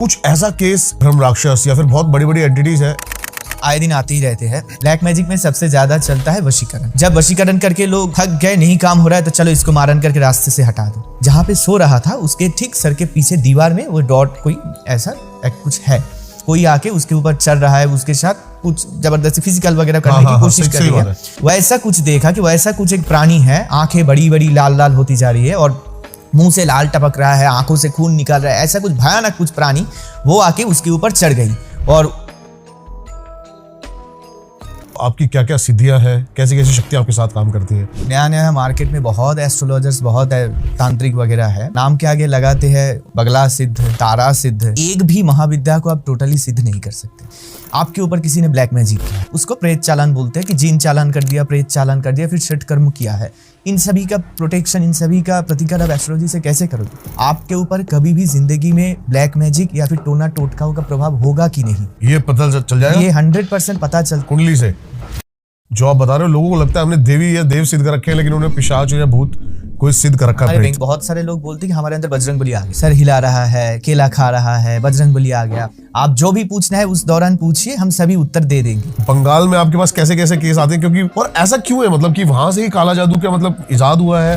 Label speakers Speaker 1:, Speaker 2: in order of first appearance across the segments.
Speaker 1: कुछ ऐसा केस धर्म राक्षस या फिर बहुत बड़ी बड़ी एंटिटीज है
Speaker 2: आए दिन आते ही रहते हैं। ब्लैक मैजिक में सबसे ज्यादा चलता है वशीकरण। जब वशीकरण करके लोग थक गए, नहीं काम हो रहा है, तो चलो इसको मारन करके रास्ते से हटा दो। जहाँ पे सो रहा था उसके ठीक सर के पीछे दीवार में वो डॉट कोई ऐसा कुछ है, कोई आके उसके ऊपर चल रहा है, उसके साथ कुछ जबरदस्ती फिजिकल वगैरह करने की कोशिश कर रही है। वैसा कुछ देखा कि वैसा कुछ एक प्राणी है, आंखें बड़ी बड़ी लाल लाल होती जा रही है और मुंह से लाल टपक रहा है, आंखों से खून निकल रहा है, ऐसा कुछ भयानक कुछ प्राणी वो आके उसके ऊपर चढ़ गई। और
Speaker 1: आपकी क्या क्या सिद्धियां हैं, कैसी कैसी शक्तियां आपके साथ काम करती हैं?
Speaker 2: नया नया मार्केट में बहुत एस्ट्रोलॉजर्स, बहुत तांत्रिक वगैरह है, नाम के आगे लगाते हैं बगला सिद्ध, तारा सिद्ध। एक भी महाविद्या को आप टोटली सिद्ध नहीं कर सकते। आपके ऊपर किसी ने ब्लैक मैजिक किया, उसको प्रेत चालान बोलते हैं कि जीन चालान कर दिया, प्रेत चालान कर दिया, फिर षट कर्म किया है। इन सभी का प्रोटेक्शन, इन सभी का प्रतिकार आप एस्ट्रोलॉजी से कैसे करोगे? आपके ऊपर कभी भी जिंदगी में ब्लैक मैजिक या फिर टोना टोटकाओं का प्रभाव होगा कि नहीं,
Speaker 1: ये पता चल जाएगा।
Speaker 2: ये 100% पता चल।
Speaker 1: कुंडली से जो आप बता रहे हो, लोगों को लगता है हमने देवी या देव सिद्ध कर रखे हैं, लेकिन उन्होंने पिशाच या भूत कोई सिद्ध कर रखा है।
Speaker 2: बहुत सारे लोग बोलते हैं कि हमारे अंदर बजरंगबली आ गया, सर हिला रहा है, केला खा रहा है, बजरंगबली आ गया। आप जो भी पूछना है उस दौरान पूछिए, हम सभी उत्तर दे देंगे।
Speaker 1: बंगाल में आपके पास कैसे कैसे केस आते हैं, क्योंकि और ऐसा क्यों है, मतलब कि वहां से ही काला जादू क्या मतलब इजाद हुआ है?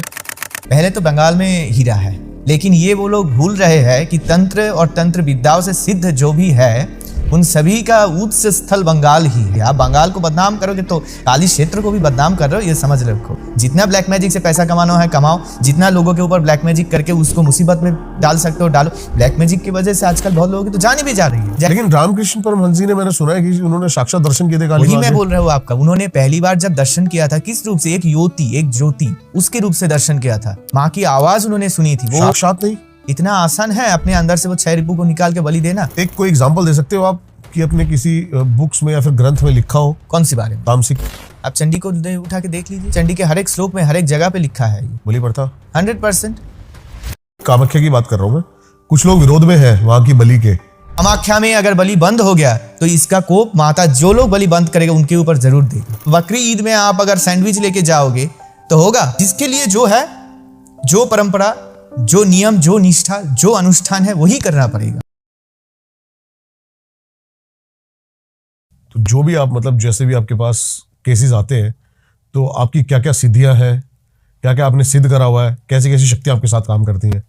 Speaker 2: पहले तो बंगाल में हीरा है, लेकिन ये वो लोग भूल रहे हैं कि तंत्र और तंत्र विद्याओं से सिद्ध जो भी है उन सभी का उच्च स्थल बंगाल ही है। आप बंगाल को बदनाम करोगे तो काली क्षेत्र को भी बदनाम कर रहे हो, ये समझ रखो। जितना ब्लैक मैजिक से पैसा कमाना है कमाओ, जितना लोगों के ऊपर ब्लैक मैजिक करके उसको मुसीबत में डाल सकते हो डालो। ब्लैक मैजिक की वजह से आजकल बहुत लोगों की तो जाने भी जा रही है।
Speaker 1: लेकिन रामकृष्ण परमहंस जी ने, मैंने सुना है कि उन्होंने साक्षात दर्शन किए थे काली
Speaker 2: वही मैं बोल रहा हूँ आपका। उन्होंने पहली बार जब दर्शन किया था, किस रूप से? एक योति, एक ज्योति, उसके रूप से दर्शन किया था। माँ की आवाज उन्होंने सुनी थी। वो
Speaker 1: साक्षात नहीं,
Speaker 2: इतना आसान है अपने अंदर से वो 6 रिपू को निकाल के बलि देना।
Speaker 1: एक कोई एग्जांपल दे सकते हो आप कि अपने किसी बुक्स में या फिर ग्रंथ में लिखा हो?
Speaker 2: कौन सी बारे में?
Speaker 1: तामसिक।
Speaker 2: आप चंडी को उठा के देख लीजिए, चंडी के हर एक श्लोक में हर एक जगह पे लिखा है
Speaker 1: बलि प्रथा
Speaker 2: 100%।
Speaker 1: कामाख्या की बात कर रहा हूँ मैं। कुछ लोग विरोध में हैं वहां की बलि के।
Speaker 2: कामाख्या में अगर बलि बंद हो गया तो इसका कोप माता जो लोग बलि बंद करेगा उनके ऊपर जरूर देगी। बकरी ईद में आप अगर सैंडविच लेके जाओगे तो होगा। जिसके लिए जो है, जो परंपरा, जो नियम, जो निष्ठा, जो अनुष्ठान है वही करना पड़ेगा।
Speaker 1: तो जो भी आप, मतलब जैसे भी आपके पास केसेस आते हैं, तो आपकी क्या क्या सिद्धियां हैं, क्या क्या आपने सिद्ध करा हुआ है, कैसी कैसी शक्तियां आपके साथ काम करती हैं?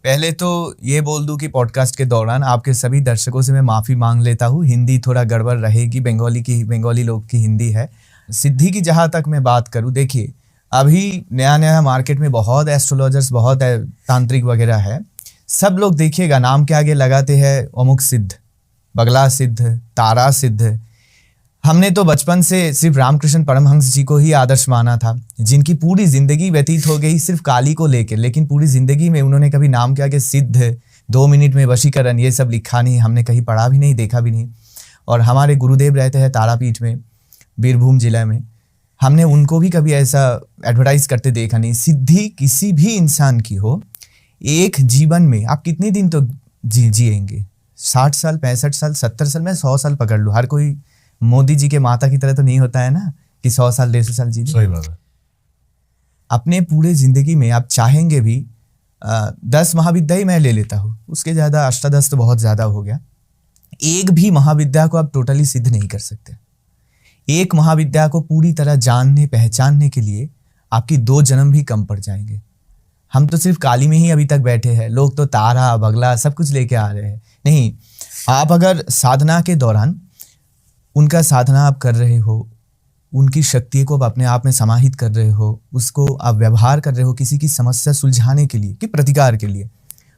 Speaker 2: पहले तो ये बोल दूं कि पॉडकास्ट के दौरान आपके सभी दर्शकों से मैं माफ़ी मांग लेता हूँ। हिंदी थोड़ा गड़बड़ रहेगी, बंगाली लोग की हिंदी है। सिद्धि की जहाँ तक मैं बात करूँ, देखिए अभी नया नया मार्केट में बहुत एस्ट्रोलॉजर्स, बहुत तांत्रिक वगैरह है। सब लोग देखिएगा नाम के आगे लगाते हैं अमुक सिद्ध, बगला सिद्ध, तारा सिद्ध। हमने तो बचपन से सिर्फ रामकृष्ण परमहंस जी को ही आदर्श माना था, जिनकी पूरी जिंदगी व्यतीत हो गई सिर्फ काली को लेकर, लेकिन पूरी जिंदगी में उन्होंने कभी नाम के आगे सिद्ध, 2 मिनट में वशीकरण, ये सब लिखा नहीं, हमने कहीं पढ़ा भी नहीं, देखा भी नहीं। और हमारे गुरुदेव रहते हैं तारापीठ में, बीरभूम जिला में, हमने उनको भी कभी ऐसा एडवर्टाइज करते देखा नहीं। सिद्धि किसी भी इंसान की हो, एक जीवन में आप कितने दिन तो जिएंगे? 60 साल, 65 साल, 70 साल, मैं 100 साल पकड़ लूँ। हर कोई मोदी जी के माता की तरह तो नहीं होता है ना कि 100 साल 150 साल जी।
Speaker 1: सही बात है।
Speaker 2: अपने पूरे जिंदगी में आप चाहेंगे भी 10 महाविद्या ही मैं ले लेता हूँ, उसके ज़्यादा अष्टादश तो बहुत ज़्यादा हो गया। एक भी महाविद्या को आप टोटली सिद्ध नहीं कर सकते। एक महाविद्या को पूरी तरह जानने पहचानने के लिए आपकी 2 जन्म भी कम पड़ जाएंगे। हम तो सिर्फ काली में ही अभी तक बैठे हैं, लोग तो तारा बगला सब कुछ लेके आ रहे हैं। नहीं, आप अगर साधना के दौरान उनका साधना आप कर रहे हो, उनकी शक्ति को आप अपने आप में समाहित कर रहे हो, उसको आप व्यवहार कर रहे हो किसी की समस्या सुलझाने के लिए, कि प्रतिकार के लिए,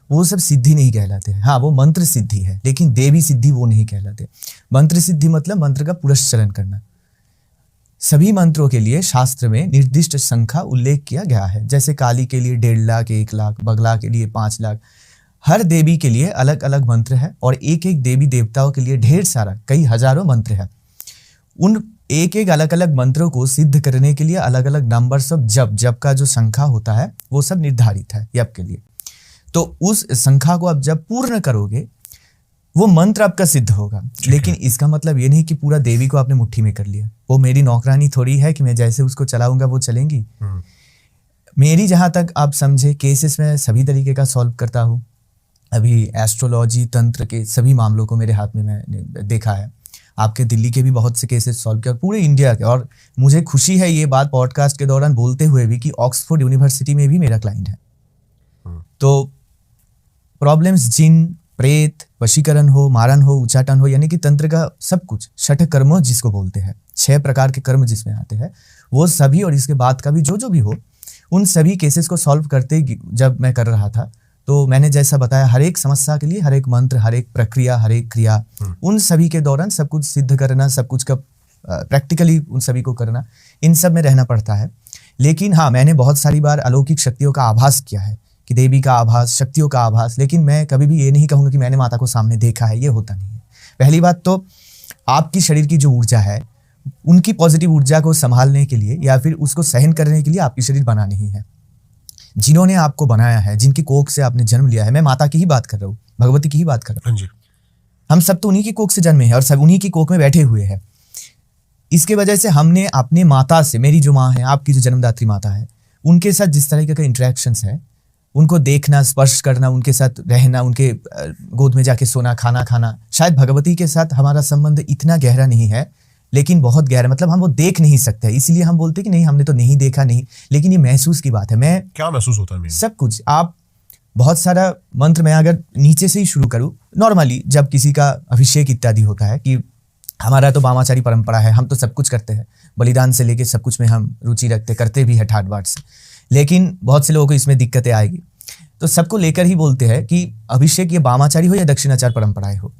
Speaker 2: वो सब सिद्धि नहीं कहलाते हैं। हाँ, वो मंत्र सिद्धि है, लेकिन देवी सिद्धि वो नहीं कहलाते। मंत्र सिद्धि मतलब मंत्र का पुरस्चरण करना। सभी मंत्रों के लिए शास्त्र में निर्दिष्ट संख्या उल्लेख किया गया है। जैसे काली के लिए 1.5 लाख, 1 लाख, बगला के लिए 5 लाख। हर देवी के लिए अलग अलग मंत्र है और एक एक देवी देवताओं के लिए ढेर सारा, कई हजारों मंत्र है। उन एक एक अलग अलग मंत्रों को सिद्ध करने के लिए अलग अलग नंबर सब जप का जो संख्या होता है वो सब निर्धारित है यप के लिए। तो उस संख्या को आप जब पूर्ण करोगे वो मंत्र आपका सिद्ध होगा। लेकिन इसका मतलब ये नहीं कि पूरा देवी को आपने मुट्ठी में कर लिया। वो मेरी नौकरानी थोड़ी है कि मैं जैसे उसको चलाऊंगा वो चलेंगी। मेरी जहां तक आप समझे केसेस में सभी तरीके का सॉल्व करता हूँ। अभी एस्ट्रोलॉजी तंत्र के सभी मामलों को मेरे हाथ में मैंने देखा है। आपके दिल्ली के भी बहुत से केसेस सॉल्व किए और पूरे इंडिया के। और मुझे खुशी है ये बात पॉडकास्ट के दौरान बोलते हुए भी कि ऑक्सफोर्ड यूनिवर्सिटी में भी मेरा क्लाइंट है। तो प्रॉब्लम्स जिन, प्रेत, वशीकरण हो, मारन हो, उच्चाटन हो, यानी कि तंत्र का सब कुछ, छठ कर्म जिसको बोलते हैं, 6 प्रकार के कर्म जिसमें आते हैं, वो सभी और इसके बाद का भी जो भी हो, उन सभी केसेस को सॉल्व करते जब मैं कर रहा था, तो मैंने जैसा बताया हर एक समस्या के लिए हर एक मंत्र, हर एक प्रक्रिया, हर एक क्रिया, उन सभी के दौरान सब कुछ सिद्ध करना, सब कुछ का प्रैक्टिकली उन सभी को करना, इन सब में रहना पड़ता है। लेकिन हाँ, मैंने बहुत सारी बार अलौकिक शक्तियों का आभास किया है, कि देवी का आभास, शक्तियों का आभास, लेकिन मैं कभी भी ये नहीं कहूँगा कि मैंने माता को सामने देखा है, ये होता नहीं है। पहली बात तो आपकी शरीर की जो ऊर्जा है, उनकी पॉजिटिव ऊर्जा को संभालने के लिए या फिर उसको सहन करने के लिए आपकी शरीर बना नहीं है। जिन्होंने आपको बनाया है, जिनकी कोख से आपने जन्म लिया है, मैं माता की ही बात कर रहा हूँ, भगवती की ही बात कर रहा हूँ, हम सब तो उन्हीं की कोख से जन्मे हैं और सब उन्हीं की कोख में बैठे हुए हैं। इसके वजह से हमने अपने माता से, मेरी जो माँ है, आपकी जो जन्मदात्री माता है, उनके साथ जिस तरीके का इंटरेक्शंस है, उनको देखना, स्पर्श करना, उनके साथ रहना, उनके गोद में जाके सोना, खाना खाना, शायद भगवती के साथ हमारा संबंध इतना गहरा नहीं है, लेकिन बहुत गहरा, मतलब हम वो देख नहीं सकते, इसलिए हम बोलते कि नहीं हमने तो नहीं देखा नहीं, लेकिन ये महसूस की बात है। मैं
Speaker 1: क्या महसूस होता है?
Speaker 2: सब कुछ, आप बहुत सारा मंत्र, मैं अगर नीचे से ही शुरू करूँ, नॉर्मली जब किसी का अभिषेक इत्यादि होता है, कि हमारा तो वामाचारी परंपरा है, हम तो सब कुछ करते हैं, बलिदान से लेके सब कुछ में हम रुचि रखते, करते भी है ठाट बाट से, लेकिन बहुत से लोगों को इसमें दिक्कतें आएगी, तो सबको लेकर ही बोलते हैं कि अभिषेक ये वामाचारी हो या दक्षिणाचार परंपराएं हो,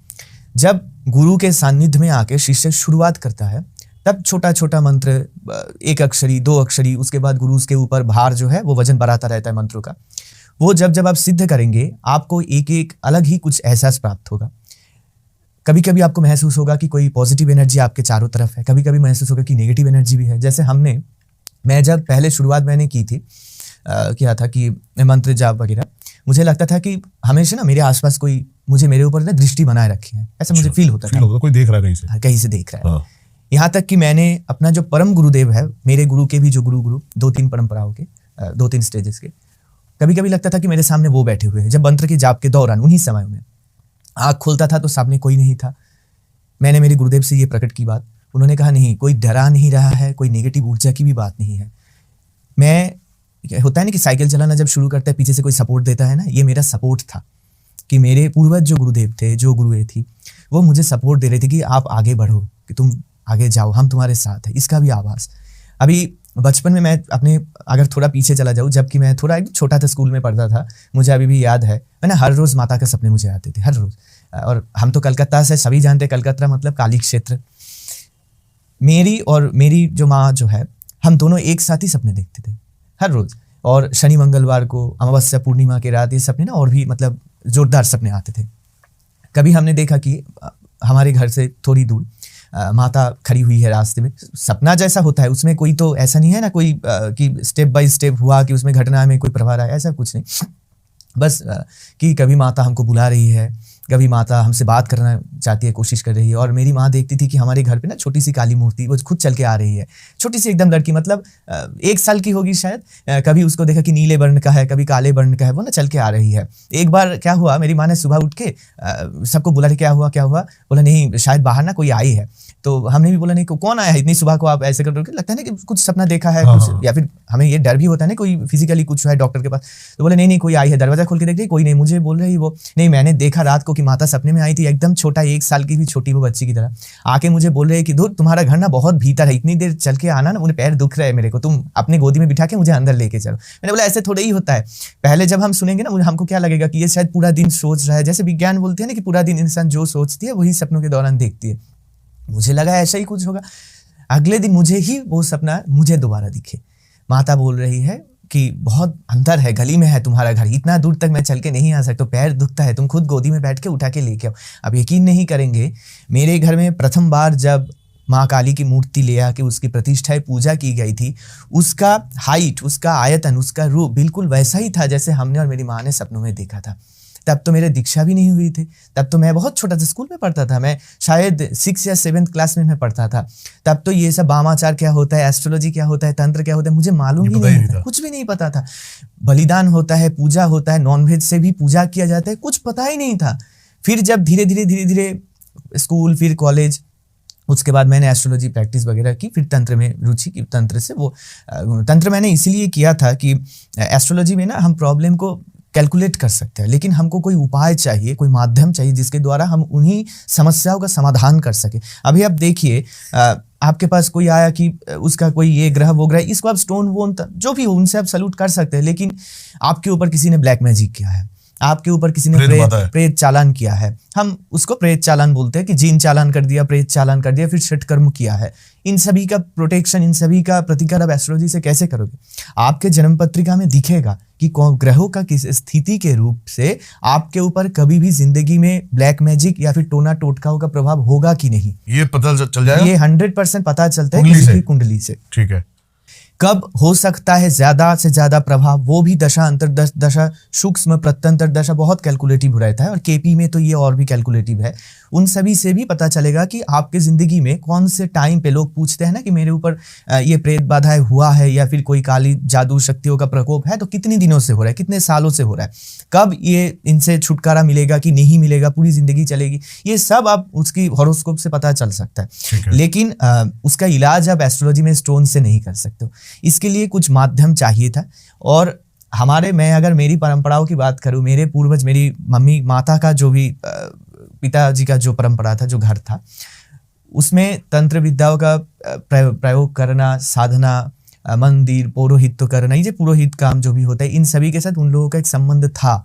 Speaker 2: जब गुरु के सानिध्य में आके शिष्य शुरुआत करता है, तब छोटा छोटा मंत्र, 1 अक्षरी 2 अक्षरी, उसके बाद गुरु उसके ऊपर भार जो है वो वजन बढ़ाता रहता है मंत्रों का। वो जब आप सिद्ध करेंगे, आपको एक एक अलग ही कुछ एहसास प्राप्त होगा। कभी कभी आपको महसूस होगा कि कोई पॉजिटिव एनर्जी आपके चारों तरफ है, कभी कभी महसूस होगा कि नेगेटिव एनर्जी भी है। जैसे मैं जब पहले शुरुआत मैंने की थी, किया था कि मंत्र जाप वगैरह, मुझे लगता था कि हमेशा ना मेरे आसपास कोई मेरे ऊपर ना दृष्टि बनाए रखी है, ऐसा मुझे फील होता था,
Speaker 1: कोई देख रहा है
Speaker 2: कहीं से देख रहा है।
Speaker 1: हाँ।
Speaker 2: यहाँ तक कि मैंने अपना जो परम गुरुदेव है, मेरे गुरु के भी जो गुरु 2-3 परंपराओं के, 2-3 स्टेजेस के, कभी कभी लगता था कि मेरे सामने वो बैठे हुए हैं। जब मंत्र के जाप के दौरान उन्हीं समय में आँख खोलता था तो सामने कोई नहीं था। मैंने मेरे गुरुदेव से ये प्रकट की बात, उन्होंने कहा नहीं, कोई डरा नहीं रहा है, कोई नेगेटिव ऊर्जा की भी बात नहीं है। होता है ना कि साइकिल चलाना जब शुरू करता है, पीछे से कोई सपोर्ट देता है ना, ये मेरा सपोर्ट था, कि मेरे पूर्वज जो गुरुदेव थे, जो गुरुएं थी, वो मुझे सपोर्ट दे रहे थे कि आप आगे बढ़ो, कि तुम आगे जाओ, हम तुम्हारे साथ हैं। इसका भी आभास अभी बचपन में, मैं अपने अगर थोड़ा पीछे चला जाऊँ, जबकि मैं थोड़ा एक छोटा था, स्कूल में पढ़ता था, मुझे अभी भी याद है, मैंने हर रोज़ माता के सपने मुझे आते थे, हर रोज़। और हम तो कलकत्ता से, सभी जानते हैं कलकत्ता मतलब काली क्षेत्र। मेरी जो माँ जो है, हम दोनों एक साथ ही सपने देखते थे हर रोज़। और शनि मंगलवार को, अमावस्या पूर्णिमा के रात, ये सपने ना और भी मतलब जोरदार सपने आते थे। कभी हमने देखा कि हमारे घर से थोड़ी दूर माता खड़ी हुई है रास्ते में। सपना जैसा होता है, उसमें कोई तो ऐसा नहीं है ना, कोई कि स्टेप बाय स्टेप हुआ कि उसमें घटना में कोई प्रभाव आया, ऐसा कुछ नहीं। बस कि कभी माता हमको बुला रही है, कभी माता हमसे बात करना चाहती है, कोशिश कर रही है। और मेरी माँ देखती थी कि हमारे घर पे ना छोटी सी काली मूर्ति, वो खुद चल के आ रही है, छोटी सी एकदम लड़की, मतलब 1 साल की होगी शायद। कभी उसको देखा कि नीले वर्ण का है, कभी काले वर्ण का है, वो ना चल के आ रही है। एक बार क्या हुआ, मेरी माँ ने सुबह उठ के सबको बोला, क्या हुआ, बोला नहीं शायद बाहर ना कोई आई है। तो हमने भी बोला नहीं, कौन आया है इतनी सुबह को, आप ऐसे कर रहे हो, लगता है ना कि कुछ सपना देखा है, कुछ, या फिर हमें ये डर भी होता है ना कोई फिजिकली कुछ है डॉक्टर के पास। तो बोले नहीं कोई आई है, दरवाजा खोल के देख रही, कोई नहीं। मुझे बोल रही वो, नहीं मैंने देखा रात को कि माता सपने में आई थी, एकदम छोटा, 1 साल की भी छोटी वो बच्ची की तरह आके मुझे बोल रहे कि धुर तुम्हारा घर ना बहुत भीतर है, इतनी देर चल के आना ना, मुझे पैर दुख रहे हैं मेरे को, तुम अपने गोदी में बिठा के मुझे अंदर लेके चलो। मैंने बोला ऐसे थोड़ा ही होता है। पहले जब हम सुनेंगे ना, हमको क्या लगेगा कि ये शायद पूरा दिन सोच रहा है, जैसे विज्ञान बोलते हैं ना कि पूरा दिन इंसान जो सोचती है वही सपनों के दौरान देखती है। मुझे लगा ऐसा ही कुछ होगा। अगले दिन मुझे ही वो सपना मुझे दोबारा दिखे, माता बोल रही है कि बहुत अंदर है, गली में है तुम्हारा घर, इतना दूर तक मैं चल के नहीं आ सकता, पैर दुखता है, तुम खुद गोदी में बैठ के उठा के लेके आओ। अब यकीन नहीं करेंगे, मेरे घर में प्रथम बार जब माँ काली की मूर्ति ले आके उसकी प्रतिष्ठाएं पूजा की गई थी, उसका हाइट, उसका आयतन, उसका रूप बिल्कुल वैसा ही था जैसे हमने और मेरी माँ ने सपनों में देखा था। तब तो मेरे दीक्षा भी नहीं हुई थी, तब तो मैं बहुत छोटा था, स्कूल में पढ़ता था, मैं शायद 6 या 7th क्लास में मैं पढ़ता था। तब तो ये सब वामाचार क्या होता है, एस्ट्रोलॉजी क्या होता है, तंत्र क्या होता है, मुझे मालूम ही नहीं था, कुछ भी नहीं पता था। बलिदान होता है, पूजा होता है, नॉनवेज से भी पूजा किया जाता है, कुछ पता ही नहीं था। फिर जब धीरे धीरे स्कूल, फिर कॉलेज, उसके बाद मैंने एस्ट्रोलॉजी प्रैक्टिस वगैरह की, फिर तंत्र में रुचि की। तंत्र से वो तंत्र मैंने इसीलिए किया था कि एस्ट्रोलॉजी में ना हम प्रॉब्लम को कैलकुलेट कर सकते हैं, लेकिन हमको कोई उपाय चाहिए, कोई माध्यम चाहिए जिसके द्वारा हम उन्हीं समस्याओं का समाधान कर सके। अभी आप देखिए, आपके पास कोई आया कि उसका कोई ये ग्रह वो ग्रह, इसको आप स्टोन वोन जो भी हो उनसे आप सल्यूट कर सकते हैं, लेकिन आपके ऊपर किसी ने ब्लैक मैजिक किया है, आपके ऊपर किसी ने प्रेत चालान किया है, हम उसको प्रेत चालान बोलते हैं कि जीन चालान कर दिया, प्रेत चालान कर दिया, फिर छठ कर्म किया है। इन सभी का प्रोटेक्शन, इन सभी का प्रतिकार आप एस्ट्रोलॉजी से कैसे करोगे? आपके जन्म पत्रिका में दिखेगा कि ग्रहों का किस स्थिति के रूप से आपके ऊपर कभी भी जिंदगी में ब्लैक मैजिक या फिर टोना टोटकाओं का प्रभाव होगा कि नहीं,
Speaker 1: ये पता चल जाएगा।
Speaker 2: ये 100% पता चलता है किसी की कुंडली से।
Speaker 1: ठीक है।
Speaker 2: कब हो सकता है ज्यादा से ज्यादा प्रभाव, वो भी दशा, अंतर्दशा, दशा, सूक्ष्म, प्रत्यंतर दशा बहुत कैलकुलेटिव रहता है, और केपी में तो ये और भी कैलकुलेटिव है। उन सभी से भी पता चलेगा कि आपके जिंदगी में कौन से टाइम पे, लोग पूछते हैं ना कि मेरे ऊपर ये प्रेत बाधा हुआ है या फिर कोई काली जादू शक्तियों का प्रकोप है, तो कितने दिनों से हो रहा है, कितने सालों से हो रहा है, कब ये इनसे छुटकारा मिलेगा कि नहीं मिलेगा, पूरी जिंदगी चलेगी, ये सब आप उसकी हॉरोस्कोप से पता चल सकता है। लेकिन उसका इलाज आप एस्ट्रोलॉजी में स्टोन से नहीं कर सकते हो, इसके लिए कुछ माध्यम चाहिए था। और मैं अगर मेरी परंपराओं की बात करूं, मेरे पूर्वज, मेरी मम्मी माता का जो भी पिताजी का जो परंपरा था, जो घर था, उसमें तंत्र विद्याओं का प्रयोग करना, साधना, मंदिर, पौरोहित्य करना, ये पुरोहित काम जो भी होता है, इन सभी के साथ उन लोगों का एक संबंध था।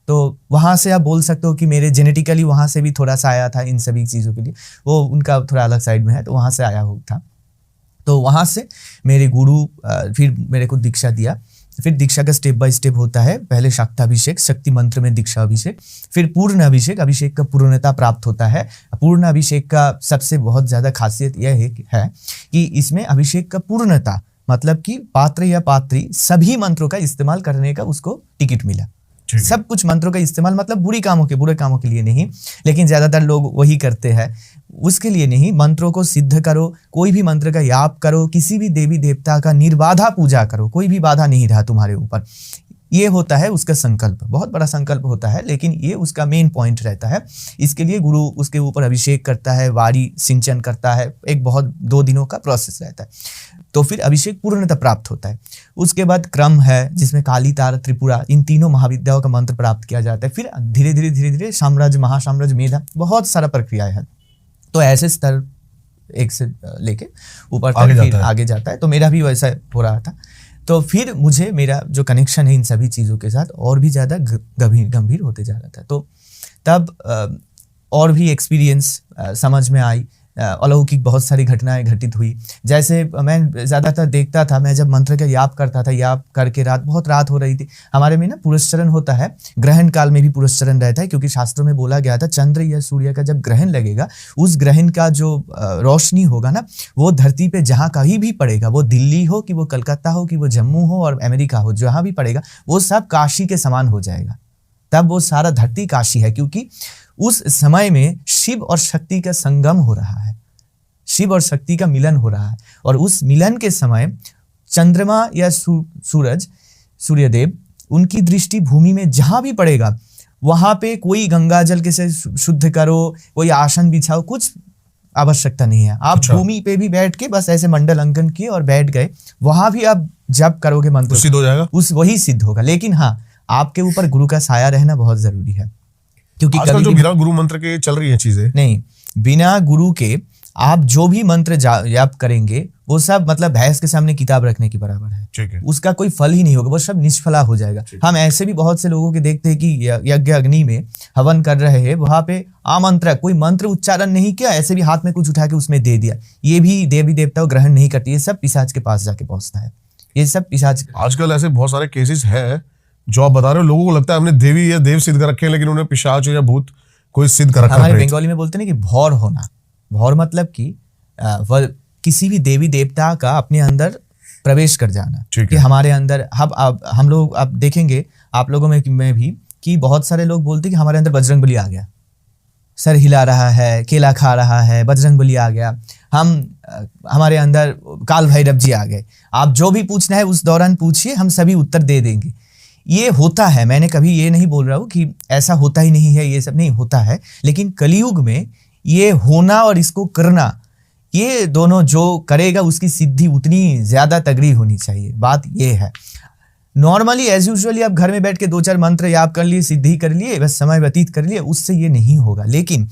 Speaker 2: तो वहाँ से आप बोल सकते हो कि मेरे जेनेटिकली वहाँ से भी थोड़ा सा आया था इन सभी चीज़ों के लिए, वो उनका थोड़ा अलग साइड में है, तो वहाँ से आया हुआ था। तो वहाँ से मेरे गुरु फिर मेरे को दीक्षा दिया। फिर दीक्षा का स्टेप बाय स्टेप होता है, पहले शाक्ताभिषेक, शक्ति मंत्र में दीक्षा अभिषेक, फिर पूर्ण अभिषेक, अभिषेक का पूर्णता प्राप्त होता है। पूर्ण अभिषेक का सबसे बहुत ज़्यादा खासियत यह है कि इसमें अभिषेक का पूर्णता मतलब कि पात्र या पात्री सभी मंत्रों का इस्तेमाल करने का उसको टिकट मिला। सब कुछ मंत्रों का इस्तेमाल मतलब बुरे कामों के लिए नहीं, लेकिन ज्यादातर लोग वही करते हैं, उसके लिए नहीं। मंत्रों को सिद्ध करो, कोई भी मंत्र का याप करो, किसी भी देवी देवता का निर्बाधा पूजा करो, कोई भी बाधा नहीं रहा तुम्हारे ऊपर, ये होता है उसका संकल्प। बहुत बड़ा संकल्प होता है, लेकिन ये उसका मेन पॉइंट रहता है। इसके लिए गुरु उसके ऊपर अभिषेक करता है, वारी सिंचन करता है, एक बहुत 2 दिनों का प्रोसेस रहता है। तो फिर अभिषेक पूर्णता प्राप्त होता है। उसके बाद क्रम है जिसमें काली, तारा, त्रिपुरा, इन तीनों महाविद्याओं का मंत्र प्राप्त किया जाता है। फिर धीरे धीरे साम्राज्य, महासाम्राज्य, मेधा, बहुत सारा प्रक्रिया है। तो ऐसे स्तर एक से लेके ऊपर तक फिर आगे जाता है। तो मेरा भी वैसा हो रहा था। तो फिर मुझे मेरा जो कनेक्शन है इन सभी चीज़ों के साथ और भी ज़्यादा गंभीर होते जा रहा था। तो तब और भी एक्सपीरियंस समझ में आई, अलौकिक बहुत सारी घटनाएं घटित हुई। जैसे मैं ज़्यादातर देखता था, मैं जब मंत्र का याप करता था, याप करके बहुत रात हो रही थी, हमारे में ना पुरस्चरण होता है, ग्रहण काल में भी पुरस्चरण रहता है, क्योंकि शास्त्रों में बोला गया था चंद्र या सूर्य का जब ग्रहण लगेगा, उस ग्रहण का जो रोशनी होगा ना, वो धरती पे जहाँ कहीं भी पड़ेगा, वो दिल्ली हो कि वो कलकत्ता हो कि वो जम्मू हो और अमेरिका हो, जहाँ भी पड़ेगा वो सब काशी के समान हो जाएगा। तब वो सारा धरती काशी है, क्योंकि उस समय में शिव और शक्ति का संगम हो रहा है, शिव और शक्ति का मिलन हो रहा है। और उस मिलन के समय चंद्रमा या सूर्यदेव, उनकी दृष्टि भूमि में जहां भी पड़ेगा, वहां पे कोई गंगा जल के से शुद्ध करो, कोई आसन बिछाओ, कुछ आवश्यकता नहीं है। आप भूमि पे भी बैठ के बस ऐसे मंडल अंकन किए और बैठ गए, वहां भी आप जप करोगे मंत्र,
Speaker 1: सिद्ध हो जाएगा,
Speaker 2: वही सिद्ध होगा। लेकिन हाँ, आपके ऊपर गुरु का साया रहना बहुत जरूरी है, क्योंकि
Speaker 1: आजकल जो बिना गुरु मंत्र के चल रही है चीजें,
Speaker 2: नहीं, बिना गुरु के आप जो भी मंत्र जाप करेंगे वो सब मतलब भैंस के सामने किताब रखने की बराबर है।
Speaker 1: ठीक है,
Speaker 2: उसका कोई फल ही नहीं होगा, वो सब निष्फला हो जाएगा। हम ऐसे भी बहुत से लोगों के देखते हैं कि यज्ञ अग्नि में हवन कर रहे हैं, वहां पे आमंत्रक कोई मंत्र उच्चारण नहीं किया, ऐसे भी हाथ में कुछ उठा के उसमें दे दिया, ये भी देवी देवता ग्रहण नहीं करती, ये सब पिशाच के पास जाके पहुंचता है, ये सब पिशाच।
Speaker 1: आजकल ऐसे बहुत सारे केसेस है जो आप बता रहे हो, लोगों को लगता है हमने देवी या देव सिद्ध कर रखे हैं, लेकिन उन्हें पिशाच या भूत कोई सिद्ध कर रखा है।
Speaker 2: हमारे बंगाली में बोलते हैं कि भौर होना, भौर मतलब कि किसी भी देवी देवता का अपने अंदर प्रवेश कर जाना, कि हमारे अंदर हम लोग आप देखेंगे, आप लोगों में भी कि बहुत सारे लोग बोलते कि हमारे अंदर बजरंगबली आ गया, सर हिला रहा है, केला खा रहा है, बजरंगबली आ गया, हमारे अंदर काल भैरव जी आ गए। आप जो भी पूछना है उस दौरान पूछिए, हम सभी उत्तर दे देंगे। ये होता है, मैंने कभी ये नहीं बोल रहा हूँ कि ऐसा होता ही नहीं है, ये सब नहीं होता है, लेकिन कलयुग में ये होना और इसको करना, ये दोनों जो करेगा उसकी सिद्धि उतनी ज्यादा तगड़ी होनी चाहिए। बात ये है। नॉर्मली एज यूजुअली आप घर में बैठ के 2-4 मंत्र याद कर लिए, सिद्धि कर लिए, बस समय व्यतीत कर लिए, उससे ये नहीं होगा। लेकिन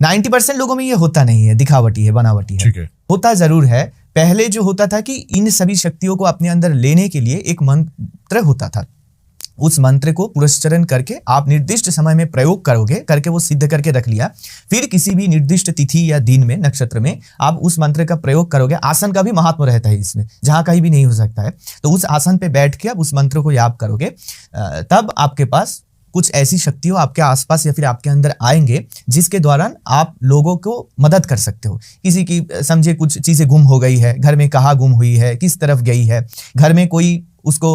Speaker 2: 90% लोगों में ये होता नहीं है, दिखावटी है, बनावटी है।
Speaker 1: ठीक है।
Speaker 2: होता जरूर है। पहले जो होता था कि इन सभी शक्तियों को अपने अंदर लेने के लिए एक मंत्र होता था, उस मंत्र को पुरस्चरण करके आप निर्दिष्ट समय में प्रयोग करोगे, करके वो सिद्ध करके रख लिया, फिर किसी भी निर्दिष्ट तिथि या दिन में, नक्षत्र में आप उस मंत्र का प्रयोग करोगे। आसन का भी महत्व रहता है इसमें, जहां कहीं भी नहीं हो सकता है, तो उस आसन पे बैठ के आप उस मंत्र को याद करोगे, तब आपके पास कुछ ऐसी शक्तियों आपके आसपास या फिर आपके अंदर आएंगे जिसके दौरान आप लोगों को मदद कर सकते हो। किसी की समझे कुछ चीजें गुम हो गई है, घर में कहाँ गुम हुई है, किस तरफ गई है, घर में कोई उसको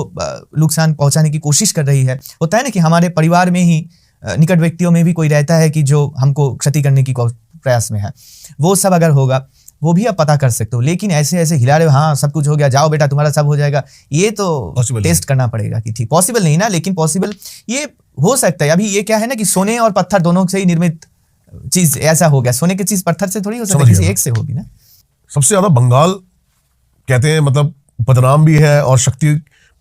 Speaker 2: नुकसान पहुंचाने की कोशिश कर रही है। होता है ना कि हमारे परिवार में ही निकट व्यक्तियों में भी कोई रहता है कि जो हमको क्षति करने की प्रयास में है, वो सब अगर होगा वो भी आप पता कर सकते हो। लेकिन ऐसे ऐसे हिला रहे हो, हाँ सब कुछ हो गया, जाओ बेटा तुम्हारा सब हो जाएगा, ये तो टेस्ट करना पड़ेगा कि ठीक पॉसिबल नहीं ना। लेकिन पॉसिबल ये हो सकता है। अभी ये क्या है ना कि सोने और पत्थर दोनों से ही निर्मित चीज ऐसा हो गया, सोने की चीज पत्थर से थोड़ी हो सकता है, किसी एक से होगी ना।
Speaker 1: सबसे ज्यादा बंगाल कहते हैं, मतलब बदनाम भी है और शक्ति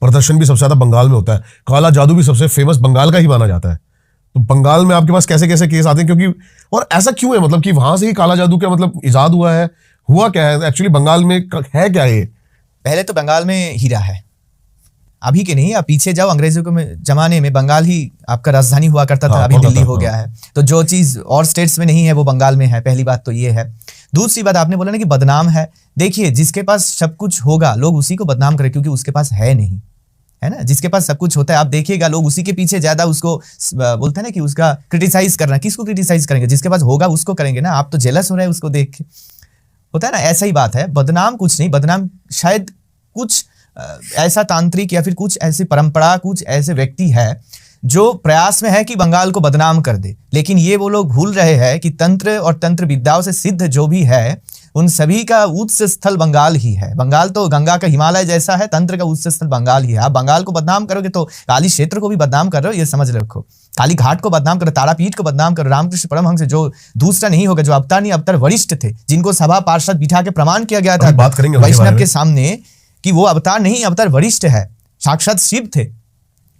Speaker 1: प्रदर्शन भी सबसे ज्यादा बंगाल में होता है। काला जादू भी सबसे फेमस बंगाल का ही माना जाता है। तो बंगाल में आपके पास कैसे कैसे केस आते हैं, क्योंकि और ऐसा क्यों है, मतलब कि वहां से ही काला जादू का मतलब इजाद हुआ है, हुआ क्या है एक्चुअली बंगाल में, है क्या ये?
Speaker 2: पहले तो बंगाल में हीरा है, अभी के नहीं, आप पीछे जाओ, अंग्रेजों के जमाने में बंगाल ही आपका राजधानी हुआ करता था।
Speaker 1: हाँ,
Speaker 2: अभी दिल्ली हो गया है, तो जो चीज और स्टेट्स में नहीं है वो बंगाल में है। पहली बात तो ये है। दूसरी बात, आपने बोला ना कि बदनाम है, देखिए जिसके पास सब कुछ होगा लोग उसी को बदनाम करें, क्योंकि उसके पास है नहीं, है ना। जिसके पास सब कुछ होता है आप देखिएगा लोग उसी के पीछे ज्यादा उसको बोलते हैं ना कि उसका क्रिटिसाइज करना। किसको क्रिटिसाइज करेंगे? जिसके पास होगा उसको करेंगे ना। आप तो जेलस हो रहे हैं उसको देख के, होता है ना। ऐसा ही बात है। बदनाम कुछ नहीं, बदनाम शायद कुछ ऐसा तांत्रिक या फिर कुछ ऐसी परंपरा, कुछ ऐसे व्यक्ति है जो प्रयास में है कि बंगाल को बदनाम कर दे। लेकिन ये वो लोग भूल रहे हैं कि तंत्र और तंत्र विद्याओं से सिद्ध जो भी है उन सभी का उच्च स्थल बंगाल ही है। बंगाल तो गंगा का हिमालय जैसा है, तंत्र का उच्च स्थल बंगाल ही है। आप बंगाल को बदनाम करोगे तो काली क्षेत्र को भी बदनाम कर रहे हो, ये समझ रखो। काली घाट को बदनाम करो, तारापीठ को बदनाम करो। रामकृष्ण परमहंस जो दूसरा नहीं होगा, जो अवतार नहीं अवतार वरिष्ठ थे, जिनको सभा पार्षद बिठा के प्रमाण किया गया था
Speaker 1: बात करेंगे
Speaker 2: वैष्णव के सामने कि वो अवतार नहीं अवतार वरिष्ठ है, साक्षात शिव थे।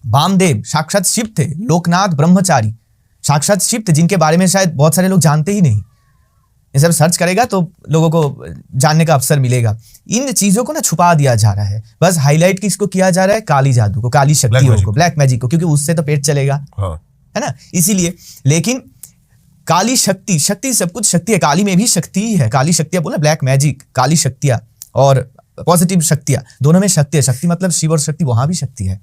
Speaker 2: वामदेव साक्षात शिव थे। लोकनाथ ब्रह्मचारी साक्षात शिव थे, जिनके बारे में शायद बहुत सारे लोग जानते ही नहीं। ये सब सर्च करेगा तो लोगों को जानने का अवसर मिलेगा। इन चीजों को ना छुपा दिया जा रहा है, बस हाईलाइट किसको किया जा रहा है? काली जादू को, काली शक्तियों को, ब्लैक मैजिक को, क्योंकि उससे तो पेट चलेगा।
Speaker 1: हाँ।
Speaker 2: है ना, इसीलिए। लेकिन काली शक्ति, शक्ति सब कुछ शक्ति है, काली में भी शक्ति ही है। काली शक्तियां बोला, ब्लैक मैजिक, काली शक्तियां और पॉजिटिव शक्तियां, दोनों में शक्ति है। शक्ति मतलब शिव और शक्ति, वहां भी शक्ति है।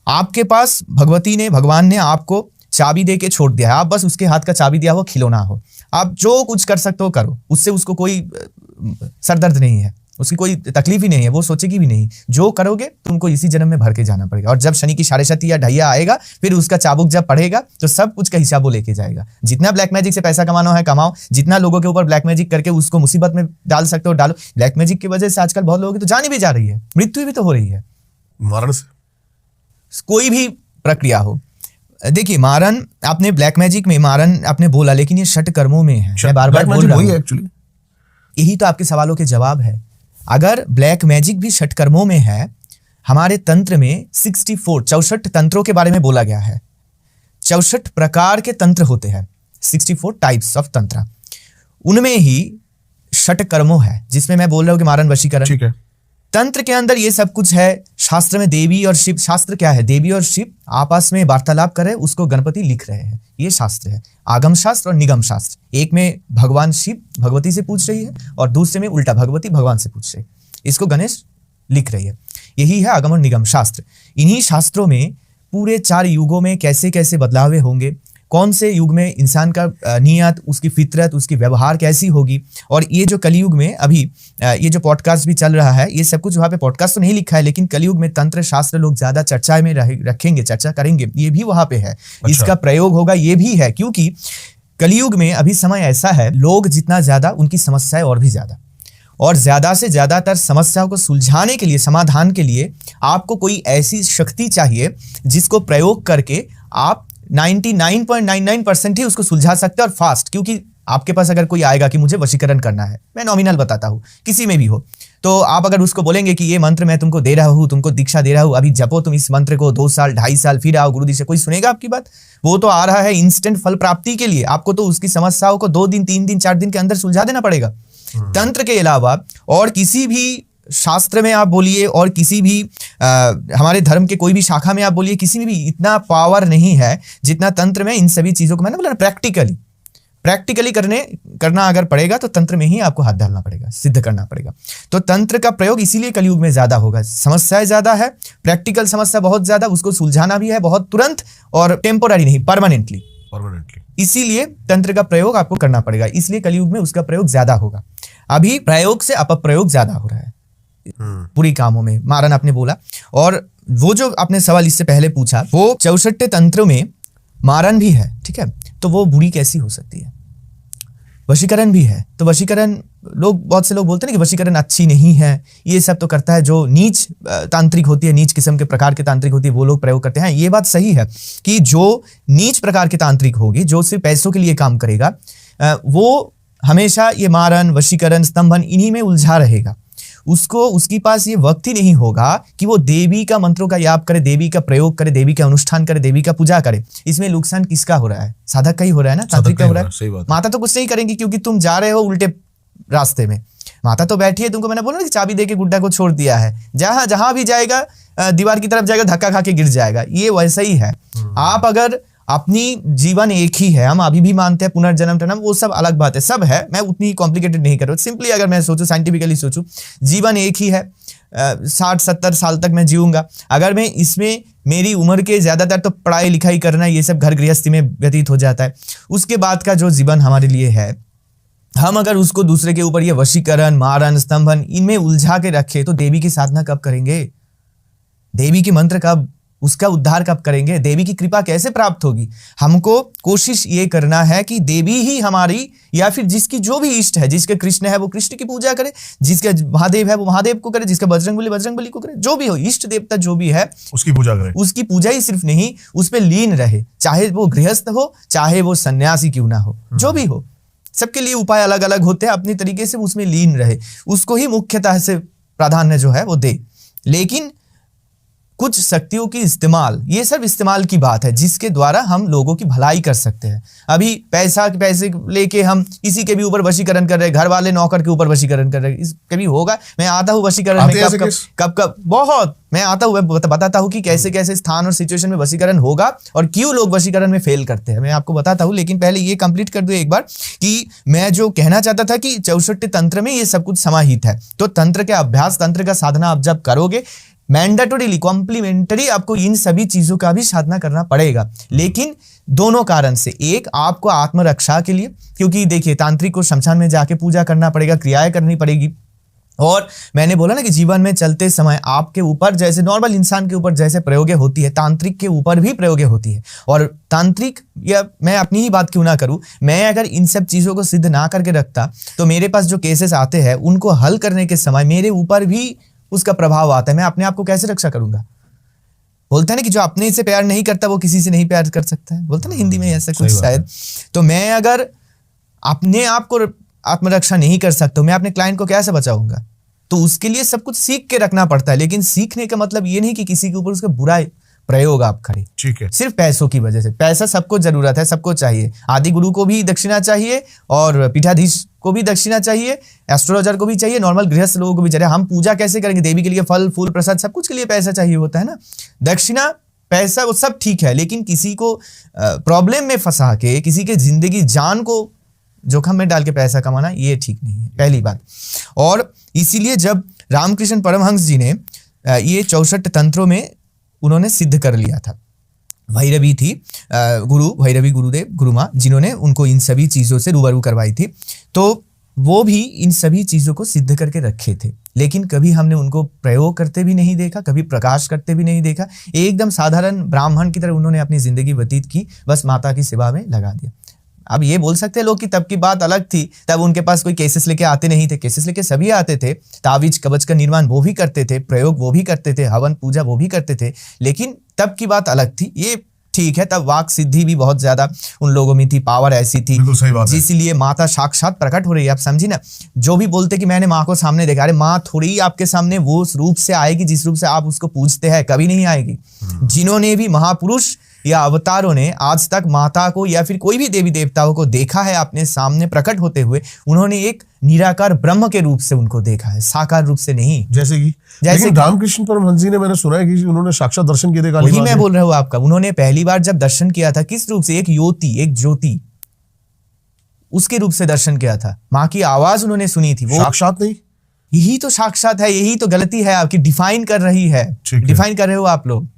Speaker 2: आपके पास भगवान ने आपको चाबी दे के छोड़ दिया है, आप बस उसके हाथ का चाबी दिया हो, खिलौना हो। आप जो कुछ कर सकते हो करो, उससे उसको कोई सरदर्द नहीं है, उसकी कोई तकलीफ ही नहीं है, वो सोचेगी भी नहीं। जो करोगे तुमको इसी जन्म में भर के जाना पड़ेगा। और जब शनि की साढ़ेशती या ढैया आएगा, फिर उसका चाबुक जब पड़ेगा तो सब कुछ का हिसाब वो लेके जाएगा। जितना ब्लैक मैजिक से पैसा कमाना है कमाओ, जितना लोगों के ऊपर ब्लैक मैजिक करके उसको मुसीबत में डाल सकते हो डालो। ब्लैक मैजिक की वजह से आजकल बहुत लोगों की तो जान भी जा रही है, मृत्यु भी तो हो रही है,
Speaker 1: मारण से
Speaker 2: कोई भी प्रक्रिया हो। देखिए मारन, आपने ब्लैक मैजिक में मारन आपने बोला, लेकिन ये षट कर्मों में है। मैं बार-बार बोल रहा हूं,
Speaker 1: एक्चुअली
Speaker 2: यही तो आपके सवालों के जवाब है। अगर ब्लैक मैजिक भी षट कर्मों में है, हमारे तंत्र में 64 तंत्रों के बारे में बोला गया है। 64 प्रकार के तंत्र होते हैं, 64 टाइप्स ऑफ तंत्र। उनमें ही षट कर्मों है, जिसमें मैं बोल रहा हूं कि मारन वशीकरण।
Speaker 1: ठीक है।
Speaker 2: तंत्र के अंदर ये सब कुछ है। शास्त्र में देवी और शिव, शास्त्र क्या है? देवी और शिव आपस में वार्तालाप कर रहे हैं, उसको गणपति लिख रहे हैं, ये शास्त्र है। आगम शास्त्र और निगम शास्त्र। एक में भगवान शिव भगवती से पूछ रही है और दूसरे में उल्टा भगवती भगवान से पूछ रही है, इसको गणेश लिख रही है। यही है आगम और निगम शास्त्र। इन्हीं शास्त्रों में पूरे 4 युगों में कैसे कैसे बदलाव होंगे, कौन से युग में इंसान का नियत, उसकी फितरत, उसकी व्यवहार कैसी होगी। और ये जो कलयुग में अभी ये जो पॉडकास्ट भी चल रहा है, ये सब कुछ वहाँ पे पॉडकास्ट तो नहीं लिखा है, लेकिन कलयुग में तंत्र शास्त्र लोग ज़्यादा चर्चा में रखेंगे, चर्चा करेंगे, ये भी वहाँ पे है। इसका प्रयोग होगा, ये भी है, क्योंकि कलयुग में अभी समय ऐसा है, लोग जितना ज़्यादा, उनकी समस्याएं और भी ज़्यादा, और ज़्यादा से ज़्यादातर समस्याओं को सुलझाने के लिए, समाधान के लिए आपको कोई ऐसी शक्ति चाहिए जिसको प्रयोग करके आप 99.99% ही उसको सुलझा सकते हैं, और फास्ट। क्योंकि आपके पास अगर कोई आएगा कि मुझे वशीकरण करना है, मैं नॉमिनल बताता हूँ, किसी में भी हो, तो आप अगर उसको बोलेंगे कि ये मंत्र मैं तुमको दे रहा हूँ, तुमको दीक्षा दे रहा हूँ, अभी जपो तुम इस मंत्र को 2 साल 2.5 साल, फिर आओ गुरुजी से, कोई सुनेगा आपकी बात? वो तो आ रहा है इंस्टेंट फल प्राप्ति के लिए, आपको तो उसकी समस्याओं को 2 दिन 3 दिन 4 दिन के अंदर सुलझा देना पड़ेगा। तंत्र के अलावा और किसी भी शास्त्र में आप बोलिए, और किसी भी हमारे धर्म के कोई भी शाखा में आप बोलिए, किसी में भी इतना पावर नहीं है जितना तंत्र में। इन सभी चीज़ों को मैंने बोला प्रैक्टिकली करना अगर पड़ेगा तो तंत्र में ही आपको हाथ डालना पड़ेगा, सिद्ध करना पड़ेगा। तो तंत्र का प्रयोग इसीलिए कलयुग में ज़्यादा होगा, समस्याएं ज़्यादा है, प्रैक्टिकल समस्या बहुत ज़्यादा, उसको सुलझाना भी है बहुत तुरंत, और टेम्पोररी नहीं, परमानेंटली। इसीलिए तंत्र का प्रयोग आपको करना पड़ेगा, इसलिए कलयुग में उसका प्रयोग ज़्यादा होगा। अभी प्रयोग से अपप्रयोग ज़्यादा हो रहा है पूरी कामों में, मारन आपने बोला। और वो जो आपने सवाल इससे पहले पूछा, वो 64 तंत्रों में मारन भी है, ठीक है, तो वो बुरी कैसी हो सकती है? वशीकरण भी है, तो वशीकरण बहुत से लोग बोलते हैं कि वशीकरण अच्छी नहीं है, ये सब तो करता है जो नीच तांत्रिक होती है, नीच किस्म के प्रकार के तांत्रिक होती है, वो लोग प्रयोग करते हैं। ये बात सही है कि जो नीच प्रकार के तांत्रिक होगी, जो सिर्फ पैसों के लिए काम करेगा, वो हमेशा ये मारन, वशीकरण, स्तंभन इन्हीं में उलझा रहेगा। उसके पास ये वक्त ही नहीं होगा कि वो देवी का मंत्रों का याप करे, देवी का प्रयोग करे, देवी का अनुष्ठान करे, देवी का पूजा करे। इसमें नुकसान किसका हो रहा है? साधक का ही हो रहा है ना, तांत्रिक का हो रहा है। माता तो कुछ नहीं करेंगी, क्योंकि तुम जा रहे हो उल्टे रास्ते में। माता तो बैठी है, तुमको मैंने बोला ना कि चाबी दे के गुड्डा को छोड़ दिया है, जहां भी जाएगा दीवार की तरफ जाएगा, धक्का खा के गिर जाएगा। ये वैसा ही है। आप अगर अपनी जीवन एक ही है, हम अभी भी मानते हैं पुनर्जन्म टनम, वो सब अलग बात है, सब है, मैं उतनी कॉम्प्लिकेटेड नहीं कर रहा हूँ। सिंपली अगर मैं सोचूं, साइंटिफिकली सोचूं, जीवन एक ही है, 60-70 साल तक मैं जीऊंगा। अगर मैं इसमें मेरी उम्र के ज्यादातर तो पढ़ाई लिखाई करना, ये सब घर गृहस्थी में व्यतीत हो जाता है। उसके बाद का जो जीवन हमारे लिए है, हम अगर उसको दूसरे के ऊपर ये वशीकरण, मारन, स्तंभन इनमें उलझा के रखे, तो देवी की साधना कब करेंगे? देवी के मंत्र कब, उसका उद्धार कब करेंगे? देवी की कृपा कैसे प्राप्त होगी? हमको कोशिश ये करना है कि देवी ही हमारी, या फिर जिसकी जो भी इष्ट है, जिसके कृष्ण है वो कृष्ण की पूजा करे, जिसके महादेव है वो महादेव को करे, जिसका बजरंगबली को करे, जो भी हो, इष्ट देवता जो भी है
Speaker 1: उसकी पूजा करे।
Speaker 2: उसकी पूजा ही सिर्फ नहीं, उस पर लीन रहे, चाहे वो गृहस्थ हो, चाहे वो सन्यासी क्यों ना हो, जो भी हो। सबके लिए उपाय अलग अलग होते हैं, अपनी तरीके से उसमें लीन रहे, उसको ही मुख्यतः से प्राधान्य जो है वो दे। लेकिन कुछ शक्तियों की इस्तेमाल, ये सब इस्तेमाल की बात है, जिसके द्वारा हम लोगों की भलाई कर सकते हैं। अभी पैसे लेके हम किसी के भी ऊपर वशीकरण कर रहे हैं, घर वाले नौकर के ऊपर वशीकरण कर रहे हैं, इस कभी होगा? मैं आता हूँ वशीकरण में, कब बहुत मैं आता हूँ, बताता हूँ कि कैसे कैसे स्थान और सिचुएशन में वशीकरण होगा और क्यों लोग वशीकरण में फेल करते हैं, मैं आपको बताता हूँ। लेकिन पहले ये कंप्लीट कर दो एक बार कि मैं जो कहना चाहता था कि 64 तंत्र में ये सब कुछ समाहित है। तो तंत्र के अभ्यास, तंत्र का साधना आप जब करोगे, मैंडेटोरीली, कॉम्प्लीमेंटरी आपको इन सभी चीजों का भी साधना करना पड़ेगा। लेकिन दोनों कारण से, एक आपको आत्मरक्षा के लिए, क्योंकि देखिए तांत्रिक को शमशान में जाके पूजा करना पड़ेगा, क्रियाएं करनी पड़ेगी। और मैंने बोला ना कि जीवन में चलते समय आपके ऊपर जैसे नॉर्मल इंसान के ऊपर जैसे प्रयोगे होती है, तांत्रिक के ऊपर भी प्रयोगे होती है। और तांत्रिक, या मैं अपनी ही बात क्यों ना करूं, मैं अगर इन सब चीजों को सिद्ध ना करके रखता तो मेरे पास जो केसेस आते हैं उनको हल करने के समय मेरे ऊपर भी उसका प्रभाव आता है। मैं अपने आप को कैसे रक्षा करूंगा? बोलते हैं ना कि जो अपने से प्यार नहीं करता वो किसी से नहीं प्यार कर सकता है, बोलते हैं ना हिंदी में ऐसा कुछ शायद। तो मैं अगर अपने आप को आत्मरक्षा नहीं कर सकता, मैं अपने क्लाइंट को कैसे बचाऊंगा? तो उसके लिए सब कुछ सीख के रखना पड़ता है। लेकिन सीखने का मतलब ये नहीं कि किसी के ऊपर उसका बुरा प्रयोग आप करें, ठीक है, सिर्फ पैसों की वजह से। पैसा सबको जरूरत है, सबको चाहिए। आदि गुरु को भी दक्षिणा चाहिए, और पीठाधीश को भी दक्षिणा चाहिए, एस्ट्रोलॉजर को भी चाहिए, नॉर्मल गृहस्थ लोगों को भी चाहिए। हम पूजा कैसे करेंगे? देवी के लिए फल फूल प्रसाद सब कुछ के लिए पैसा चाहिए होता है ना। दक्षिणा, पैसा, वो सब ठीक है, लेकिन किसी को प्रॉब्लम में फंसा के, किसी के जिंदगी जान को जोखिम में डाल के पैसा कमाना, ये ठीक नहीं है, पहली बात। और इसीलिए जब रामकृष्ण परमहंस जी ने ये 64 तंत्रों में उन्होंने सिद्ध कर लिया था, भैरवी थी, गुरु भैरवी गुरुदेव गुरु माँ, जिन्होंने उनको इन सभी चीज़ों से रूबरू करवाई थी। तो वो भी इन सभी चीज़ों को सिद्ध करके रखे थे, लेकिन कभी हमने उनको प्रयोग करते भी नहीं देखा, कभी प्रकाश करते भी नहीं देखा। एकदम साधारण ब्राह्मण की तरह उन्होंने अपनी ज़िंदगी व्यतीत की, बस माता की सेवा में लगा दिया। अब ये बोल सकते हैं लोग कि तब की बात अलग थी, तब उनके पास कोई केसेस लेके आते नहीं थे। केसेस लेके सभी आते थे, तावीज कवच का निर्माण वो भी करते थे, प्रयोग वो भी करते थे, हवन पूजा वो भी करते थे, लेकिन तब की बात अलग थी। ये ठीक है, तब वाक सिद्धि भी बहुत ज्यादा उन लोगों में थी, पावर ऐसी थी,
Speaker 1: बिल्कुल सही बात है।
Speaker 2: जिसलिए माता साक्षात प्रकट हो रही है। आप समझी ना, जो भी बोलते कि मैंने माँ को सामने देखा, अरे माँ थोड़ी ही आपके सामने वो उस रूप से आएगी जिस रूप से आप उसको पूजते हैं, कभी नहीं आएगी। जिन्होंने भी महापुरुष या अवतारों ने आज तक माता को या फिर कोई भी देवी देवताओं को देखा है अपने सामने प्रकट होते हुए, उन्होंने एक निराकार ब्रह्म के रूप से उनको देखा है, साकार रूप से नहीं।
Speaker 1: जैसे कि लेकिन रामकृष्ण परमहंस जी ने, मैंने सुना है कि उन्होंने साक्षात दर्शन किए थे काली
Speaker 2: वही
Speaker 1: माँ
Speaker 2: मैं
Speaker 1: के।
Speaker 2: बोल रहा हूँ आपका, उन्होंने पहली बार जब दर्शन किया था किस रूप से, एक योति, एक ज्योति, उसके रूप से दर्शन किया था। माँ की आवाज उन्होंने सुनी थी, वो
Speaker 1: साक्षात नहीं,
Speaker 2: यही तो साक्षात है। यही तो गलती है आपकी, डिफाइन कर रही है,
Speaker 1: ठीक है।
Speaker 2: डिफाइन कर रहे हो आप लोग।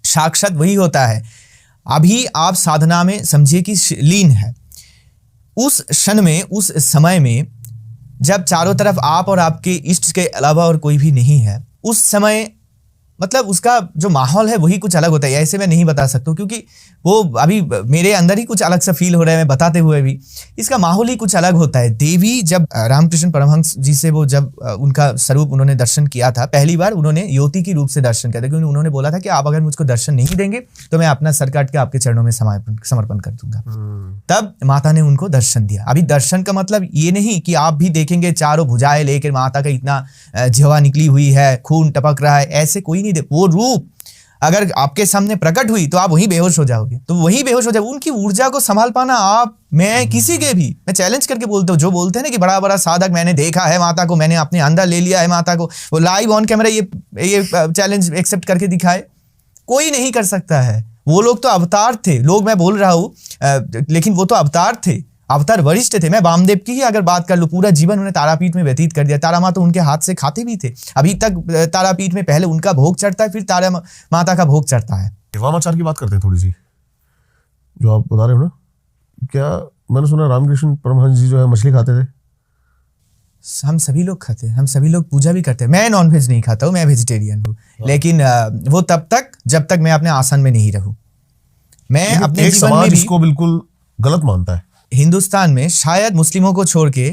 Speaker 2: साक्षात वही होता है। अभी आप साधना में समझिए कि लीन है, उस क्षण में, उस समय में जब चारों तरफ आप और आपके इष्ट के अलावा और कोई भी नहीं है, उस समय मतलब उसका जो माहौल है वही कुछ अलग होता है। ऐसे मैं नहीं बता सकता हूँ, क्योंकि वो अभी मेरे अंदर ही कुछ अलग सा फील हो रहा है, मैं बताते हुए भी इसका माहौल ही कुछ अलग होता है। देवी जब रामकृष्ण परमहंस जी से वो जब उनका स्वरूप उन्होंने दर्शन किया था, पहली बार उन्होंने योति की रूप से दर्शन किया था, क्योंकि उन्होंने बोला था कि आप अगर मुझको दर्शन नहीं देंगे तो मैं अपना सर काट के आपके चरणों में समर्पण कर दूंगा। तब माता ने उनको दर्शन दिया। अभी दर्शन का मतलब ये नहीं कि आप भी देखेंगे चारों भुजाएं लेकर माता का इतना जिह्वा निकली हुई है, खून टपक रहा है, ऐसे कोई नहीं। वो रूप अगर आपके सामने प्रकट हुई तो आप वहीं बेहोश हो जाओगे, तो वहीं बेहोश हो जाओगे। उनकी ऊर्जा को संभाल पाना आप, मैं किसी के भी, मैं चैलेंज करके बोलता हूँ, जो बोलते हैं ना कि बड़ा बड़ा साधक मैंने देखा है माता को, मैंने अपने अंदर ले लिया है माता को, वो लाइव ऑन कैमरा ये चैलेंज एक्सेप्ट करके दिखाए, कोई नहीं कर सकता है। वो लोग तो अवतार थे, लोग मैं बोल रहा हूँ, लेकिन वो तो अवतार थे, अवतार वरिष्ठ थे। मैं वामदेव की ही अगर बात कर लूं, पूरा जीवन उन्होंने तारापीठ में व्यतीत कर दिया। तारा माँ तो उनके हाथ से खाते भी थे। अभी तक तारापीठ में पहले उनका भोग चढ़ता है, फिर तारा माता का भोग चढ़ता है।
Speaker 1: वामाचार की बात करते हैं थोड़ी सी, जो आप बता रहे हो ना, क्या मैंने सुना रामकृष्ण परमहंस जी जो है मछली खाते थे?
Speaker 2: हम सभी लोग खाते हैं, हम सभी लोग पूजा भी करते हैं। मैं नॉनवेज नहीं खाता हूँ, मैं वेजिटेरियन हूँ, लेकिन वो तब तक जब तक मैं अपने आसन में नहीं रहूं। मैं अपने जीवन में भी
Speaker 1: इसको बिल्कुल गलत मानता है।
Speaker 2: हिंदुस्तान में शायद मुस्लिमों को छोड़ के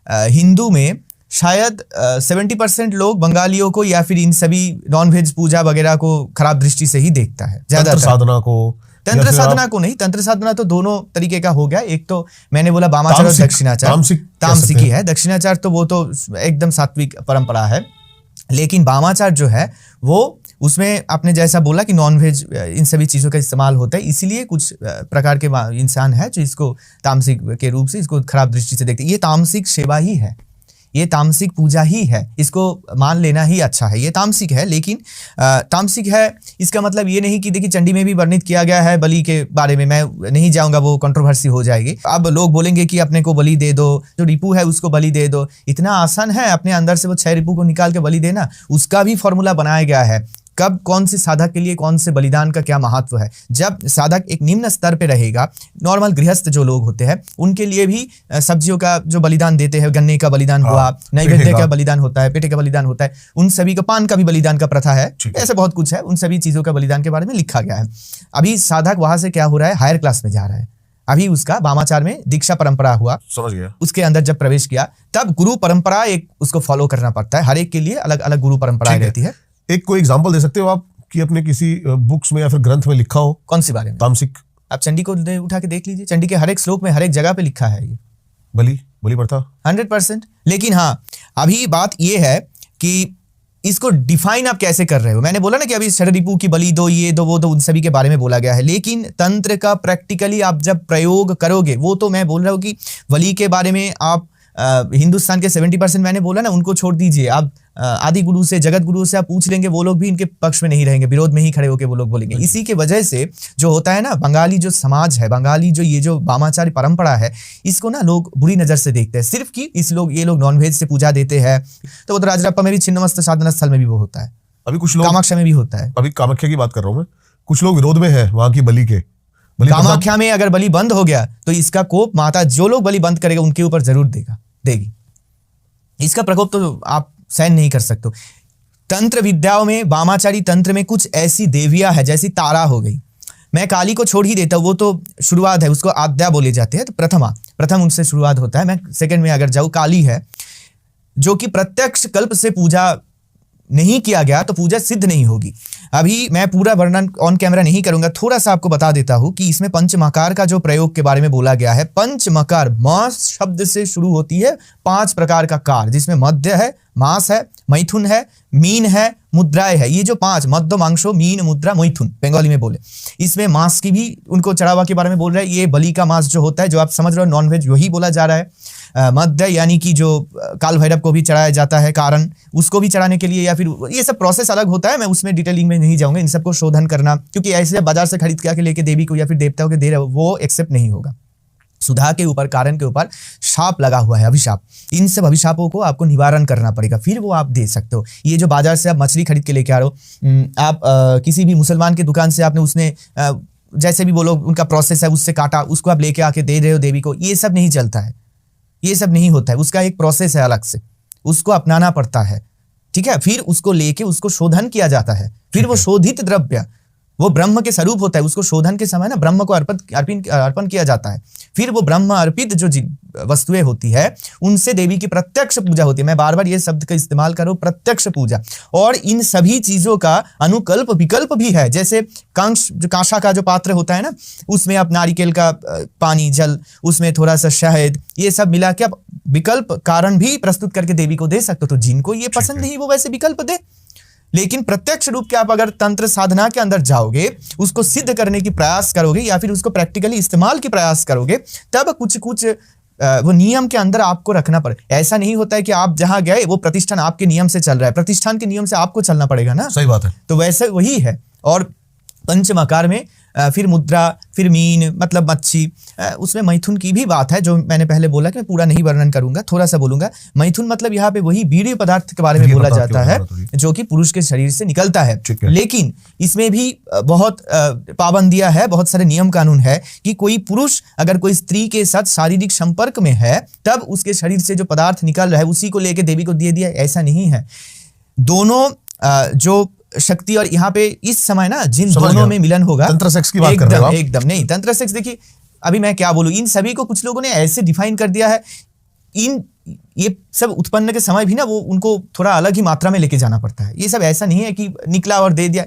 Speaker 2: हिंदू में शायद 70% लोग बंगालियों को या फिर इन सभी नॉनवेज पूजा वगैरह को खराब दृष्टि से ही देखता है।
Speaker 1: तंत्र साधना को,
Speaker 2: तंत्र साधना को नहीं, तंत्र साधना तो दोनों तरीके का हो गया। एक तो मैंने बोला वामाचार और दक्षिणाचार, तामसिक ही है। दक्षिणाचार तो वो तो एकदम सात्विक परंपरा है, लेकिन वामाचार जो है वो उसमें आपने जैसा बोला कि नॉनवेज इन सभी चीज़ों का इस्तेमाल होता है, इसीलिए कुछ प्रकार के इंसान है जो इसको तामसिक के रूप से इसको खराब दृष्टि से देखते हैं। ये तामसिक सेवा ही है, ये तामसिक पूजा ही है, इसको मान लेना ही अच्छा है। ये तामसिक है, लेकिन तामसिक है इसका मतलब ये नहीं कि देखिए चंडी में भी वर्णित किया गया है बलि के बारे में, मैं नहीं जाऊंगा, वो कंट्रोवर्सी हो जाएगी। अब लोग बोलेंगे कि अपने को बलि दे दो, जो रिपू है उसको बलि दे दो। इतना आसान है अपने अंदर से वो 6 रिपू को निकाल के बलि देना, उसका भी फॉर्मूला बनाया गया है। कब कौन से साधक के लिए कौन से बलिदान का क्या महत्व है। जब साधक एक निम्न स्तर पे रहेगा, नॉर्मल गृहस्थ जो लोग होते हैं उनके लिए भी सब्जियों का जो बलिदान देते हैं, गन्ने का बलिदान हुआ, नैवेद्य का बलिदान होता है, पेटे का बलिदान होता है, उन सभी का, पान का भी बलिदान का प्रथा है, ऐसे बहुत कुछ है, उन सभी चीजों का बलिदान के बारे में लिखा गया है। अभी साधक वहां से क्या हो रहा है, हायर क्लास में जा रहा है। अभी उसका वामाचार में दीक्षा परंपरा हुआ,
Speaker 1: समझ गया,
Speaker 2: उसके अंदर जब प्रवेश किया तब गुरु परंपरा एक उसको फॉलो करना पड़ता है। हर एक के लिए अलग अलग गुरु परंपराएं रहती है।
Speaker 1: एक कोई एग्जांपल दे सकते हो आप कि अपने किसी बुक्स में या फिर ग्रंथ में लिखा हो?
Speaker 2: कौन सी बारे में?
Speaker 1: तामसिक।
Speaker 2: आप चंडी को उठा के देख लीजिए, चंडी के हर एक श्लोक में हर एक जगह पे लिखा है ये
Speaker 1: बलि प्रथा
Speaker 2: 100%। लेकिन हाँ, अभी बात ये है कि इसको डिफाइन आप कैसे कर रहे हो। मैंने बोला ना कि अभी षडरिपु की बलि दो, ये दो, वो दो, उन सभी के बारे में बोला गया है, लेकिन तंत्र का प्रैक्टिकली आप जब प्रयोग करोगे, वो तो मैं बोल रहा हूँ कि बलि के बारे में आप हिंदुस्तान के 70% मैंने बोला ना, उनको छोड़ दीजिए। आप आदि गुरु से, जगत गुरु से आप पूछ लेंगे, वो लोग भी इनके पक्ष में नहीं रहेंगे, विरोध में ही खड़े होकर वो लोग बोलेंगे। इसी के वजह से जो होता है ना, बंगाली जो समाज है, बंगाली जो ये जो वामाचारी परंपरा है, इसको ना लोग बुरी नजर से देखते हैं, सिर्फ कि ये लोग नॉनवेज से पूजा देते हैं। तो वो तो राजरप्पा में भी, छिन्नमस्ता साधना स्थल में भी वो होता है,
Speaker 1: अभी कुछ लोग
Speaker 2: कामाख्या में भी होता है।
Speaker 1: अभी कामाख्या की बात कर रहा हूँ मैं। कुछ लोग विरोध में हैं वहां की बलि के, बलि प्रसाद।
Speaker 2: कामाख्या में अगर बलि बंद हो गया तो इसका कोप माता जो लोग बलि बंद करेगा उनके ऊपर जरूर देगी। इसका प्रकोप तो आप सहन नहीं कर सकते। तंत्र विद्याओं में, वामाचारी तंत्र में कुछ ऐसी देवियां है, जैसी तारा हो गई। मैं काली को छोड़ ही देता हूँ, वो तो शुरुआत है, उसको आद्या बोले जाते हैं, तो प्रथम उनसे शुरुआत होता है। मैं सेकंड में अगर जाऊँ, काली है जो कि प्रत्यक्ष कल्प से पूजा नहीं किया गया तो पूजा सिद्ध नहीं होगी। अभी मैं पूरा वर्णन ऑन कैमरा नहीं करूंगा, थोड़ा सा आपको बता देता हूं कि इसमें पंचमकार का जो प्रयोग के बारे में बोला गया है। पंचमकार मास शब्द से शुरू होती है 5 प्रकार का कार, जिसमें मध्य है, मास है, मैथुन है, मीन है, मुद्राएं है। ये जो 5 मध्य, मांसो, मीन, मुद्रा, मैथुन बंगाली में बोले, इसमें मांस की भी उनको चढ़ावा के बारे में बोल रहे हैं। ये बलि का मांस जो होता है, जो आप समझ रहे हो नॉनवेज, वही बोला जा रहा है। मध्य यानी कि जो काल भैरव को भी चढ़ाया जाता है, कारण उसको भी चढ़ाने के लिए, या फिर ये सब प्रोसेस अलग होता है, मैं उसमें डिटेलिंग में नहीं जाऊंगा। इन सबको शोधन करना, क्योंकि ऐसे बाजार से खरीद के आके लेके देवी को या फिर देवताओं के दे रहे हो, वो एक्सेप्ट नहीं होगा। सुधा के ऊपर, कारण के ऊपर शाप लगा हुआ है, अभिशाप। इन सब अभिशापों को आपको निवारण करना पड़ेगा, फिर वो आप दे सकते हो। ये जो बाजार से आप मछली खरीद के लेके आ रहे हो, आप किसी भी मुसलमान की दुकान से आपने उसने जैसे भी बोलो उनका प्रोसेस है, उससे काटा, उसको आप लेके आके दे रहे हो देवी को, ये सब नहीं चलता है, ये सब नहीं होता है। उसका एक प्रोसेस है अलग से, उसको अपनाना पड़ता है, ठीक है। फिर उसको लेके उसको शोधन किया जाता है, फिर वो शोधित द्रव्य, वो ब्रह्म के स्वरूप होता है, उसको शोधन के समय ना ब्रह्म को अर्पण किया जाता है। फिर वो ब्रह्म अर्पित जो वस्तुएं होती है, उनसे देवी की प्रत्यक्ष पूजा होती है। मैं बार बार ये शब्द का इस्तेमाल कर रहा हूं, प्रत्यक्ष पूजा। और इन सभी चीजों का अनुकल्प विकल्प भी है, जैसे कांसा का जो पात्र होता है ना, उसमें आप नारिकेल का पानी, जल, उसमें थोड़ा सा शहद, ये सब मिला के आप विकल्प कारण भी प्रस्तुत करके देवी को दे सकते हो। तो जिनको ये पसंद नहीं वो वैसे विकल्प दे, लेकिन प्रत्यक्ष रूप के आप अगर तंत्र साधना के अंदर जाओगे, उसको सिद्ध करने की प्रयास करोगे या फिर उसको प्रैक्टिकली इस्तेमाल की प्रयास करोगे, तब कुछ वो नियम के अंदर आपको रखना पड़े। ऐसा नहीं होता है कि आप जहां गए वो प्रतिष्ठान आपके नियम से चल रहा है, प्रतिष्ठान के नियम से आपको चलना पड़ेगा ना।
Speaker 1: सही बात है।
Speaker 2: तो वैसे वही है। और पंचमकार में फिर मुद्रा, फिर मीन मतलब मच्छी, उसमें मैथुन की भी बात है, जो मैंने पहले बोला कि मैं पूरा नहीं वर्णन करूंगा, थोड़ा सा बोलूंगा। मैथुन मतलब यहाँ पे वही वीर्य पदार्थ के बारे में बोला जाता है, जो कि पुरुष के शरीर से निकलता है। लेकिन इसमें भी बहुत पाबंदियां है, बहुत सारे नियम कानून है कि कोई पुरुष अगर कोई स्त्री के साथ शारीरिक संपर्क में है, तब उसके शरीर से जो पदार्थ निकल रहा है उसी को लेके देवी को दे दिया, ऐसा नहीं है। दोनों जो शक्ति, और यहाँ पे इस समय ना जिन दोनों में मिलन होगा,
Speaker 1: तंत्र सेक्स की बात कर रहे हो आप?
Speaker 2: एकदम नहीं, तंत्र सेक्स देखिए, अभी मैं क्या बोलूं, इन सभी को कुछ लोगों ने ऐसे डिफाइन कर दिया है, ये सब उत्पन्न के समय भी ना वो उनको थोड़ा अलग ही मात्रा में लेके जाना पड़ता है। ये सब ऐसा नहीं है कि निकला और दे दिया,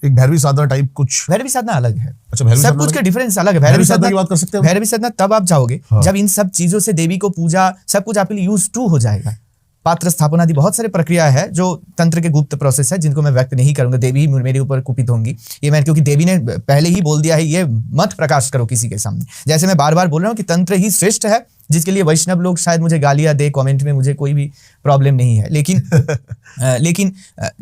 Speaker 1: एक भैरवी साधना टाइप कुछ।
Speaker 2: भैरवी साधना अलग है,
Speaker 1: अच्छा,
Speaker 2: सब कुछ का डिफरेंस अलग है।
Speaker 1: भैरवी साधना की बात कर सकते हैं।
Speaker 2: भैरवी साधना तब आप जाओगे जब इन सब चीजों से देवी को पूजा, सब कुछ आपके लिए यूज टू हो जाएगा। पात्र स्थापना आदि बहुत सारे प्रक्रिया है जो तंत्र के गुप्त प्रोसेस है, जिनको मैं व्यक्त नहीं करूंगा। देवी ही मेरे ऊपर कुपित होंगी ये मैं, क्योंकि देवी ने पहले ही बोल दिया है ये मत प्रकाश करो किसी के सामने। जैसे मैं बार बार बोल रहा हूँ कि तंत्र ही श्रेष्ठ है, जिसके लिए वैष्णव लोग शायद मुझे गालियां दे कमेंट में, मुझे कोई भी प्रॉब्लम नहीं है। लेकिन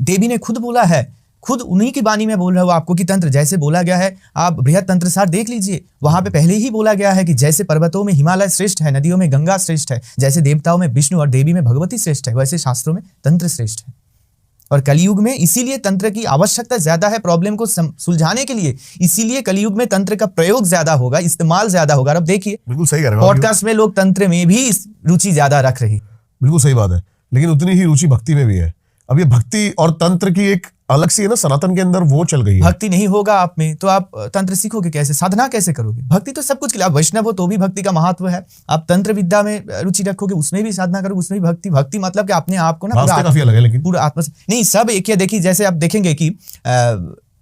Speaker 2: देवी ने खुद बोला है, खुद उन्हीं की बानी में बोल रहा हूँ आपको कि तंत्र जैसे बोला गया है, आप बृहद तंत्र सार देख लीजिए, वहां पे पहले ही बोला गया है कि जैसे पर्वतों में हिमालय श्रेष्ठ है, नदियों में गंगा श्रेष्ठ है, जैसे देवताओं में विष्णु और देवी में भगवती श्रेष्ठ है, वैसे शास्त्रों में तंत्र श्रेष्ठ है। और कलयुग में इसीलिए तंत्र की आवश्यकता ज्यादा है, प्रॉब्लम को सुलझाने के लिए, इसीलिए कलयुग में तंत्र का प्रयोग ज्यादा होगा, इस्तेमाल ज्यादा होगा। अब देखिए
Speaker 1: बिल्कुल सही कह रहे हैं
Speaker 2: पॉडकास्ट में लोग तंत्र में भी रुचि ज्यादा रख रही,
Speaker 1: बिल्कुल सही बात है, लेकिन उतनी ही रुचि भक्ति में भी है। अब ये भक्ति और तंत्र की एक अलग सी है ना, सनातन के अंदर वो चल गई है।
Speaker 2: भक्ति नहीं होगा आप में तो आप तंत्र सीखोगे कैसे, साधना कैसे करोगे? भक्ति तो सब कुछ के लिए, आप वैष्णव हो तो भी भक्ति का महत्व है, आप तंत्र विद्या में रुचि रखोगे उसमें भी साधना करोगे, उसमें भी भक्ति। भक्ति मतलब कि अपने आप को ना
Speaker 1: काफी अलग है, लेकिन
Speaker 2: पूरा आत्मा नहीं, सब एक ही। देखिए जैसे आप देखेंगे कि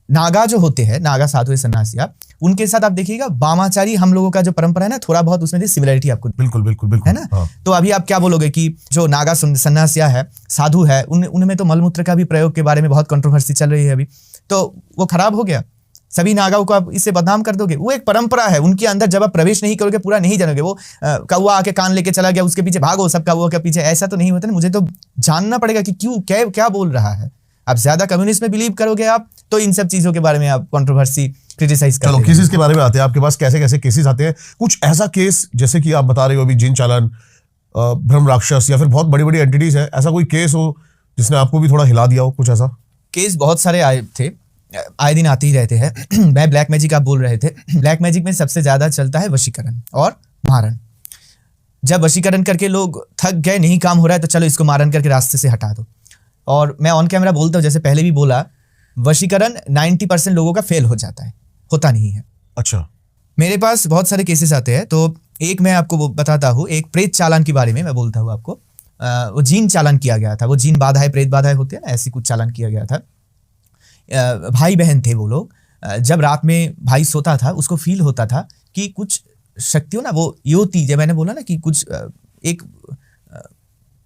Speaker 2: नागा जो होते हैं, नागा साधु सन्यासिया, उनके साथ आप देखिएगा वामाचारी हम लोगों का जो परंपरा है ना, थोड़ा बहुत उसमें सिमिलरिटी आपको
Speaker 1: बिल्कुल बिल्कुल बिल्कुल
Speaker 2: है ना। हाँ। तो अभी आप क्या बोलोगे कि जो नागा सन्यासिया है, साधु है, उनमें तो मलमूत्र का भी प्रयोग के बारे में बहुत कंट्रोवर्सी चल रही है अभी, तो वो खराब हो गया। सभी नागाओं को आप इससे बदनाम कर दोगे, वो एक परंपरा है उनके अंदर, जब आप प्रवेश नहीं करोगे पूरा नहीं जानोगे। वो कौवा आके कान लेके चला गया, उसके पीछे भागो, सब कौवा के पीछे, ऐसा तो नहीं होता ना। मुझे तो जानना पड़ेगा कि क्यों, क्या बोल रहा है। आप ज्यादा कम्युनिस्ट में बिलीव करोगे आप, तो इन सब चीजों के बारे में आप कंट्रोवर्सी क्रिटिसाइज करते हैं।
Speaker 1: चलो केसेस के बारे में आते हैं, आपके पास कैसे कैसे केसेस आते हैं? कुछ ऐसा केस जैसे कि आप बता रहे हो अभी, जिन चालन, ब्रह्म राक्षस या फिर बहुत बड़ी बड़ी एंटिटीज है, ऐसा कोई केस हो जिसने आपको भी थोड़ा हिला दिया हो, कुछ ऐसा?
Speaker 2: केस बहुत सारे आए थे, आए दिन आते ही रहते हैं। मैं ब्लैक मैजिक आप बोल रहे थे, ब्लैक मैजिक में सबसे ज़्यादा चलता है वशीकरण और मारण। जब वशीकरण करके लोग थक गए, नहीं काम हो रहा है, तो चलो इसको मारण करके रास्ते से हटा दो। और मैं ऑन कैमरा बोलता हूँ, जैसे पहले भी बोला, वशीकरण 90% लोगों का फेल हो जाता है, होता नहीं है।
Speaker 1: अच्छा,
Speaker 2: मेरे पास बहुत सारे केसेस आते हैं, तो एक मैं आपको बताता हूँ, एक प्रेत चालान के बारे में मैं बोलता हूँ आपको। वो जीन चालान किया गया था, वो जीन बाधाएं, प्रेत बाधाएं होती है ना, ऐसी कुछ चालान किया गया था। भाई बहन थे वो लोग। जब रात में भाई सोता था, उसको फील होता था कि कुछ शक्तियों ना, वो योति, जब मैंने बोला ना कि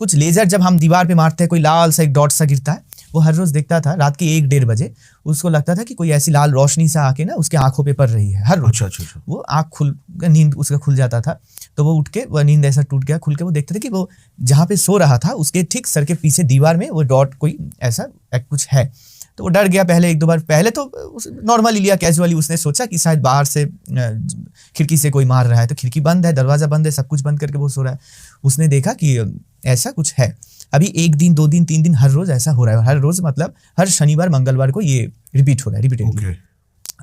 Speaker 2: कुछ लेजर जब हम दीवार पे मारते हैं, कोई लाल सा एक डॉट सा गिरता है, वो हर रोज देखता था। रात के 1-1:30 बजे उसको लगता था कि कोई ऐसी लाल रोशनी सा आके ना उसके आंखों पे पड़ रही है हर रोज।
Speaker 1: अच्छा।
Speaker 2: वो आंख नींद उसका खुल जाता था, तो वो उठ के, वह नींद ऐसा टूट गया, खुल के वो देखते थे कि वो जहाँ पे सो रहा था उसके ठीक सर के पीछे दीवार में वो डॉट कोई ऐसा कुछ है। तो वो डर गया। पहले 1-2 बार, पहले तो नॉर्मली लिया, कैजुअली। उसने सोचा कि शायद बाहर से खिड़की से कोई मार रहा है, तो खिड़की बंद है, दरवाजा बंद है, सब कुछ बंद करके वो सो रहा है। उसने देखा कि ऐसा कुछ है। अभी 1 दिन, 2 दिन, 3 दिन, हर रोज ऐसा हो रहा है। हर रोज मतलब हर शनिवार मंगलवार को ये रिपीट हो रहा है, रिपीटेडली।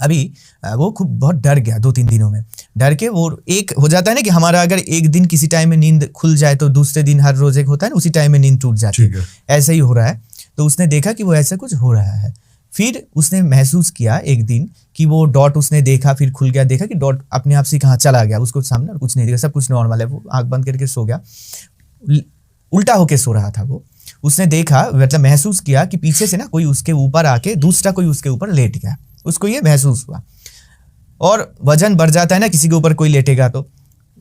Speaker 2: अभी वो खूब बहुत डर गया 2-3 दिनों में। डर के वो एक हो जाता है ना कि हमारा अगर एक दिन किसी टाइम में नींद खुल जाए तो दूसरे दिन हर रोज एक होता है ना, उसी टाइम में नींद टूट जाती है। ऐसा ही हो रहा है। तो उसने देखा कि वो ऐसा कुछ हो रहा है। फिर उसने महसूस किया एक दिन कि वो डॉट उसने देखा, फिर खुल गया, देखा कि डॉट अपने आप से कहाँ चला गया, उसको सामने कुछ नहीं दिखा, सब कुछ नॉर्मल है। वो आंख बंद करके सो गया, उल्टा होके सो रहा था वो। उसने देखा, मतलब महसूस किया कि पीछे से ना कोई उसके ऊपर आके, दूसरा कोई उसके ऊपर लेट गया। उसको ये महसूस हुआ। और वजन बढ़ जाता है ना किसी के ऊपर कोई लेटेगा तो,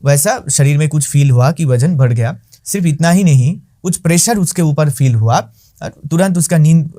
Speaker 2: वैसा शरीर में कुछ फील हुआ कि वजन बढ़ गया। सिर्फ इतना ही नहीं, कुछ प्रेशर उसके ऊपर फील हुआ। तुरंत उसका नींद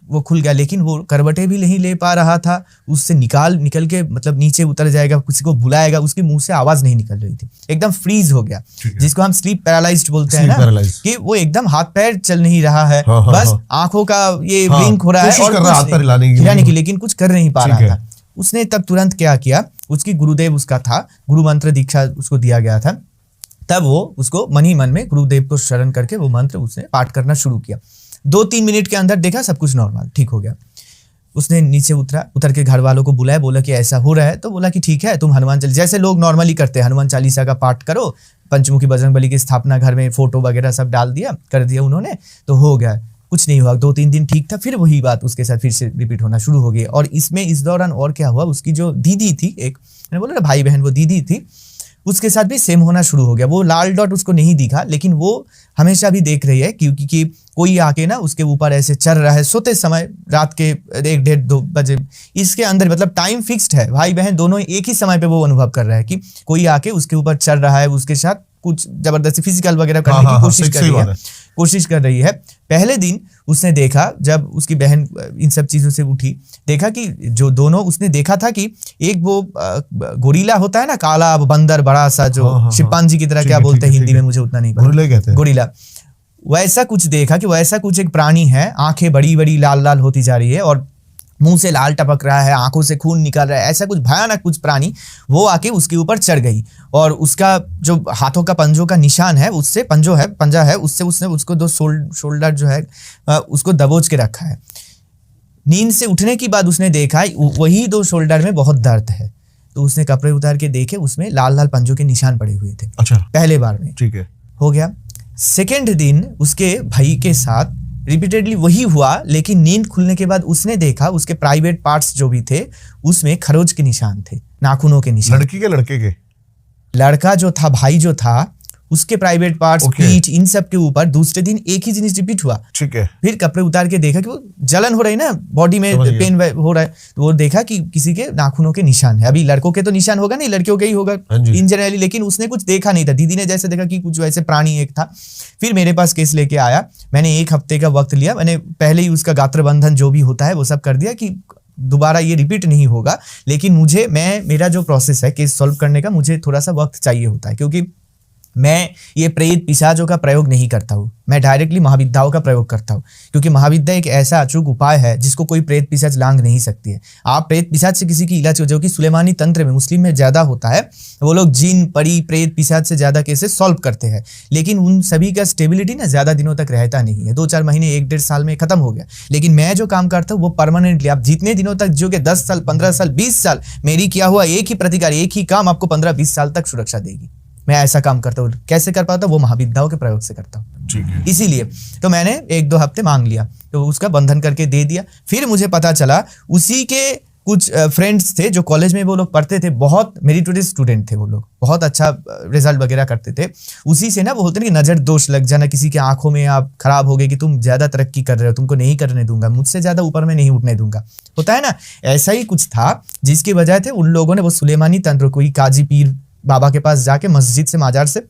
Speaker 2: वो खुल गया, लेकिन वो करवटें भी नहीं ले पा रहा था। उससे निकल के मतलब नीचे उतर जाएगा, किसी को बुलाएगा, उसके मुंह से आवाज नहीं निकल रही थी। एकदम फ्रीज हो गया, जिसको हम स्लीप पैरालाइज्ड बोलते हैं ना, कि वो एकदम हाथ पैर चल नहीं रहा है। बस आंखों का ये ब्लिंक हो रहा है और हिलाने की, लेकिन कुछ कर नहीं पा रहा था। उसने तब तुरंत क्या किया, उसकी गुरुदेव उसका था, गुरु मंत्र दीक्षा उसको दिया गया था। तब वो उसको मन ही मन में गुरुदेव को शरण करके वो मंत्र उसने पाठ करना शुरू किया। 2-3 मिनट के अंदर देखा सब कुछ नॉर्मल ठीक हो गया। उसने नीचे उतर के घर वालों को बुलाया, बोला कि ऐसा हो रहा है। तो बोला कि ठीक है, तुम हनुमान चालीसा, जैसे लोग नॉर्मली करते हैं, हनुमान चालीसा का पाठ करो, पंचमुखी बजरंगबली की स्थापना, घर में फोटो वगैरह सब डाल दिया, कर दिया उन्होंने, तो हो गया। कुछ नहीं हुआ, 2-3 दिन ठीक था, फिर वही बात उसके साथ फिर से रिपीट होना शुरू हो गई। और इस दौरान और क्या हुआ, उसकी जो दीदी थी, एक मैंने बोला ना भाई बहन, वो दीदी थी, उसके साथ भी सेम होना शुरू हो गया। वो लाल डॉट उसको नहीं दिखा, लेकिन वो हमेशा भी देख रही है क्योंकि कोई आके ना उसके ऊपर ऐसे चल रहा है सोते समय, रात के 1-1:30-2 बजे। इसके अंदर मतलब टाइम फिक्स्ड है, भाई बहन दोनों एक ही समय पे वो अनुभव कर रहा है कि कोई आके उसके ऊपर चल रहा है, उसके साथ कुछ जबरदस्ती फिजिकल वगैरह करने की कोशिश कर रही है। पहले दिन उसने देखा, जब उसकी बहन इन सब चीजों से उठी, देखा कि जो दोनों, उसने देखा था कि एक वो गोरिल्ला होता है ना, काला बंदर बड़ा सा, जो शिंपांजी की तरह, क्या बोलते हैं हिंदी में मुझे उतना नहीं पता, गोरिल्ला, वैसा कुछ देखा कि वैसा कुछ एक प्राणी है, आंखें बड़ी बड़ी लाल लाल होती जा रही है और मुंह से लाल टपक रहा है, आंखों से खून निकल रहा है, ऐसा कुछ भयानक कुछ प्राणी वो आके उसके ऊपर चढ़ गई। और उसका जो हाथों का पंजों का निशान है, उससे पंजा है, उससे उसने उसको 2 शोल्डर जो है उसको दबोच के रखा है। नींद से उठने की बाद उसने देखा वही 2 शोल्डर में बहुत दर्द है, तो उसने कपड़े उतार के देखे, उसमें लाल लाल पंजों के निशान पड़े हुए थे।
Speaker 1: अच्छा,
Speaker 2: पहले बार में
Speaker 1: ठीक है,
Speaker 2: हो गया। सेकेंड दिन उसके भाई के साथ रिपीटेडली वही हुआ, लेकिन नींद खुलने के बाद उसने देखा उसके प्राइवेट पार्ट्स जो भी थे उसमें खरोच के निशान थे, नाखूनों के निशान।
Speaker 1: लड़के के
Speaker 2: लड़का जो था, भाई जो था, उसके प्राइवेट पार्ट्स, पीठ, इन सब के ऊपर दूसरे दिन एक ही जिनिस रिपीट हुआ।
Speaker 1: ठीक है।
Speaker 2: फिर कपड़े उतार के देखा कि वो जलन हो रही ना, बॉडी में पेन हो रहा है, तो वो देखा कि किसी के नाखूनों के निशान है। अभी लड़कों के तो निशान होगा नहीं, लड़कियों के ही होगा इन जनरली, लेकिन उसने कुछ देखा नहीं था। दीदी ने जैसे देखा कि कुछ वैसे प्राणी एक था। फिर मेरे पास केस लेके आया, मैंने 1 हफ्ते का वक्त लिया, मैंने पहले ही उसका गात्र बंधन जो भी होता है वो सब कर दिया कि दोबारा ये रिपीट नहीं होगा। लेकिन मेरा जो प्रोसेस है केस सॉल्व करने का, मुझे थोड़ा सा वक्त चाहिए होता है, क्योंकि मैं ये प्रेत पिशाचों का प्रयोग नहीं करता हूँ, मैं डायरेक्टली महाविद्याओं का प्रयोग करता हूँ, क्योंकि महाविद्या एक ऐसा अचूक उपाय है जिसको कोई प्रेत पिशाच लांघ नहीं सकती है। आप प्रेत पिशाच से किसी की इलाज, जो कि सुलेमानी तंत्र में मुस्लिम में ज़्यादा होता है, वो लोग जिन परी प्रेत पिशाच से ज़्यादा केसेस सॉल्व करते हैं, लेकिन उन सभी का स्टेबिलिटी ना ज़्यादा दिनों तक रहता नहीं है, 2-4 महीने 1-1.5 साल में खत्म हो गया। लेकिन मैं जो काम करता हूँ वो परमानेंटली, आप जितने दिनों तक जो कि 10 साल 15 साल 20 साल मेरी किया हुआ एक ही प्रतिकार, एक ही काम आपको 15-20 साल तक सुरक्षा देगी। मैं ऐसा काम करता हूँ। कैसे कर पाता हूँ? वो महाविद्याओं के प्रयोग से करता हूँ।
Speaker 1: ठीक है।
Speaker 2: इसीलिए तो मैंने 1-2 हफ्ते मांग लिया, तो उसका बंधन करके दे दिया। फिर मुझे पता चला उसी के कुछ फ्रेंड्स थे जो कॉलेज में वो लोग पढ़ते थे, बहुत मेरिटोरियस स्टूडेंट थे वो लोग, बहुत अच्छा रिजल्ट वगैरह करते थे। उसी से ना वो होते ना कि नज़र दोष लग जाना, किसी के आंखों में आप खराब हो गए कि तुम ज़्यादा तरक्की कर रहे हो, तुमको नहीं करने दूंगा, मुझसे ज़्यादा ऊपर में नहीं उठने दूंगा, होता है ना। ऐसा ही कुछ था जिसकी वजह थे उन लोगों ने वो सुलेमानी तंत्र, कोई काजी पीर बाबा के पास जाके मस्जिद से माजार से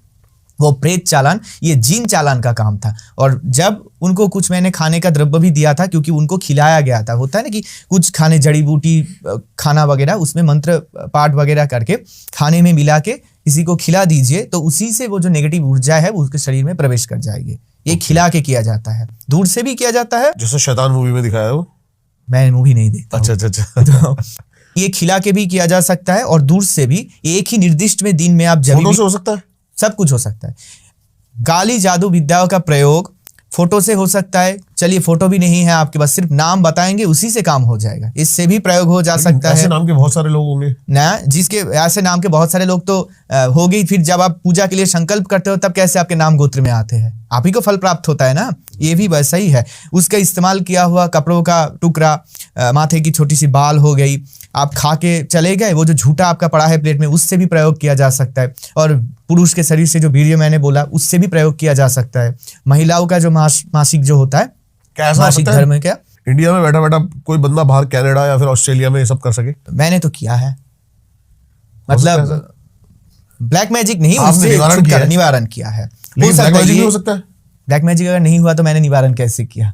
Speaker 2: वो प्रेत चालान, ये जीन चालान का काम था। और जब उनको कुछ मैंने खाने का द्रव्य भी दिया था, क्योंकि उनको खिलाया गया था, होता है ना कि कुछ खाने जड़ी बूटी खाना वगैरह, उसमें मंत्र पाठ वगैरह करके खाने में मिला के किसी को खिला दीजिए, तो उसी से वो जो नेगेटिव ऊर्जा है वो उसके शरीर में प्रवेश कर जाएगी। ये खिला के किया जाता है, दूर से भी किया जाता है,
Speaker 1: जैसे शैतान मूवी में दिखाया हो।
Speaker 2: मैं मूवी नहीं देखता।
Speaker 1: अच्छा।
Speaker 2: तो ये खिला के भी किया जा सकता है और दूर से भी। एक ही निर्दिष्ट में दिन में आप जब
Speaker 1: फोटो से हो सकता है,
Speaker 2: सब कुछ हो सकता है। काली जादू विद्याओं का प्रयोग फोटो से हो सकता है। चलिए फोटो भी नहीं है आपके पास, सिर्फ नाम बताएंगे, उसी से काम हो जाएगा। इससे भी प्रयोग हो जा सकता है।
Speaker 1: ऐसे नाम के बहुत सारे लोग होंगे
Speaker 2: ना, जिसके ऐसे नाम के बहुत सारे लोग तो हो गई। फिर जब आप पूजा के लिए संकल्प करते हो तब कैसे आपके नाम गोत्र में आते हैं? आप ही को फल प्राप्त होता है ना। ये भी वैसा ही है। उसका इस्तेमाल किया हुआ कपड़ों का टुकड़ा, माथे की छोटी सी बाल हो गई, आप खा के चले गए, वो जो झूठा आपका पड़ा है प्लेट में, उससे भी प्रयोग किया जा सकता है। और पुरुष के शरीर से जो वीर्य मैंने बोला, उससे भी प्रयोग किया जा सकता है। महिलाओं का जो मासिक जो होता है,
Speaker 1: कैसा
Speaker 2: मासिक
Speaker 1: होता है?
Speaker 2: धर्म है क्या?
Speaker 1: इंडिया में बैठा बैठा कोई बंदा बाहर कनाडा या फिर ऑस्ट्रेलिया में ये सब कर सके?
Speaker 2: मैंने तो किया है,
Speaker 1: हो सकता है
Speaker 2: मतलब ब्लैक मैजिक नहीं,
Speaker 1: आपने
Speaker 2: उससे
Speaker 1: निवारण किया है?
Speaker 2: निवारण किया है।
Speaker 1: लेकिन
Speaker 2: हो सकता
Speaker 1: ब्लैक
Speaker 2: है
Speaker 1: मैजिक भी
Speaker 2: ये-
Speaker 1: हो सकता है।
Speaker 2: ब्लैक मैजिक अगर नहीं हुआ तो मैंने निवारण कैसे किया?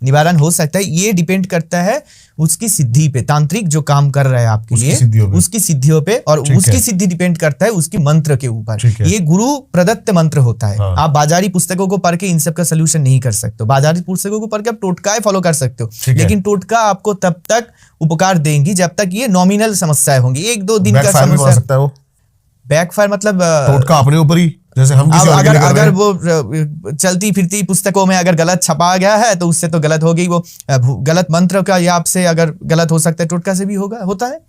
Speaker 2: निवारण हो सकता है, ये डिपेंड करता है उसकी सिद्धि पे। तांत्रिक जो काम कर रहा है आपके
Speaker 1: उसकी
Speaker 2: लिए,
Speaker 1: सिद्धियों पे।
Speaker 2: उसकी सिद्धियों पे, और
Speaker 1: ठीक
Speaker 2: उसकी
Speaker 1: है।
Speaker 2: सिद्धि डिपेंड करता है उसकी मंत्र के ऊपर।
Speaker 1: ठीक है।
Speaker 2: ये गुरु प्रदत्त मंत्र होता है।
Speaker 1: हाँ।
Speaker 2: आप बाजारी पुस्तकों को पढ़ के इन सब का सोल्यूशन नहीं कर सकते हो। बाजारी पुस्तकों को पढ़ के आप टोटकाएं फॉलो कर सकते हो,
Speaker 1: ठीक है।
Speaker 2: लेकिन टोटका आपको तब तक उपकार देंगी जब तक ये नॉमिनल समस्याएं होंगी। 1-2 दिन का
Speaker 1: बैकफायर भी मार
Speaker 2: समस्या।
Speaker 1: सकता है वो।
Speaker 2: बैकफायर मतलब
Speaker 1: टोटका अपने ऊपर ही, जैसे हम किसी
Speaker 2: अब
Speaker 1: और के
Speaker 2: अगर
Speaker 1: लिए कर रहे
Speaker 2: अगर
Speaker 1: हैं।
Speaker 2: वो चलती फिरती पुस्तकों में अगर गलत छपा गया है तो उससे तो गलत हो गई। वो गलत मंत्र का या आपसे अगर गलत हो सकता है, टोटका से भी होता है।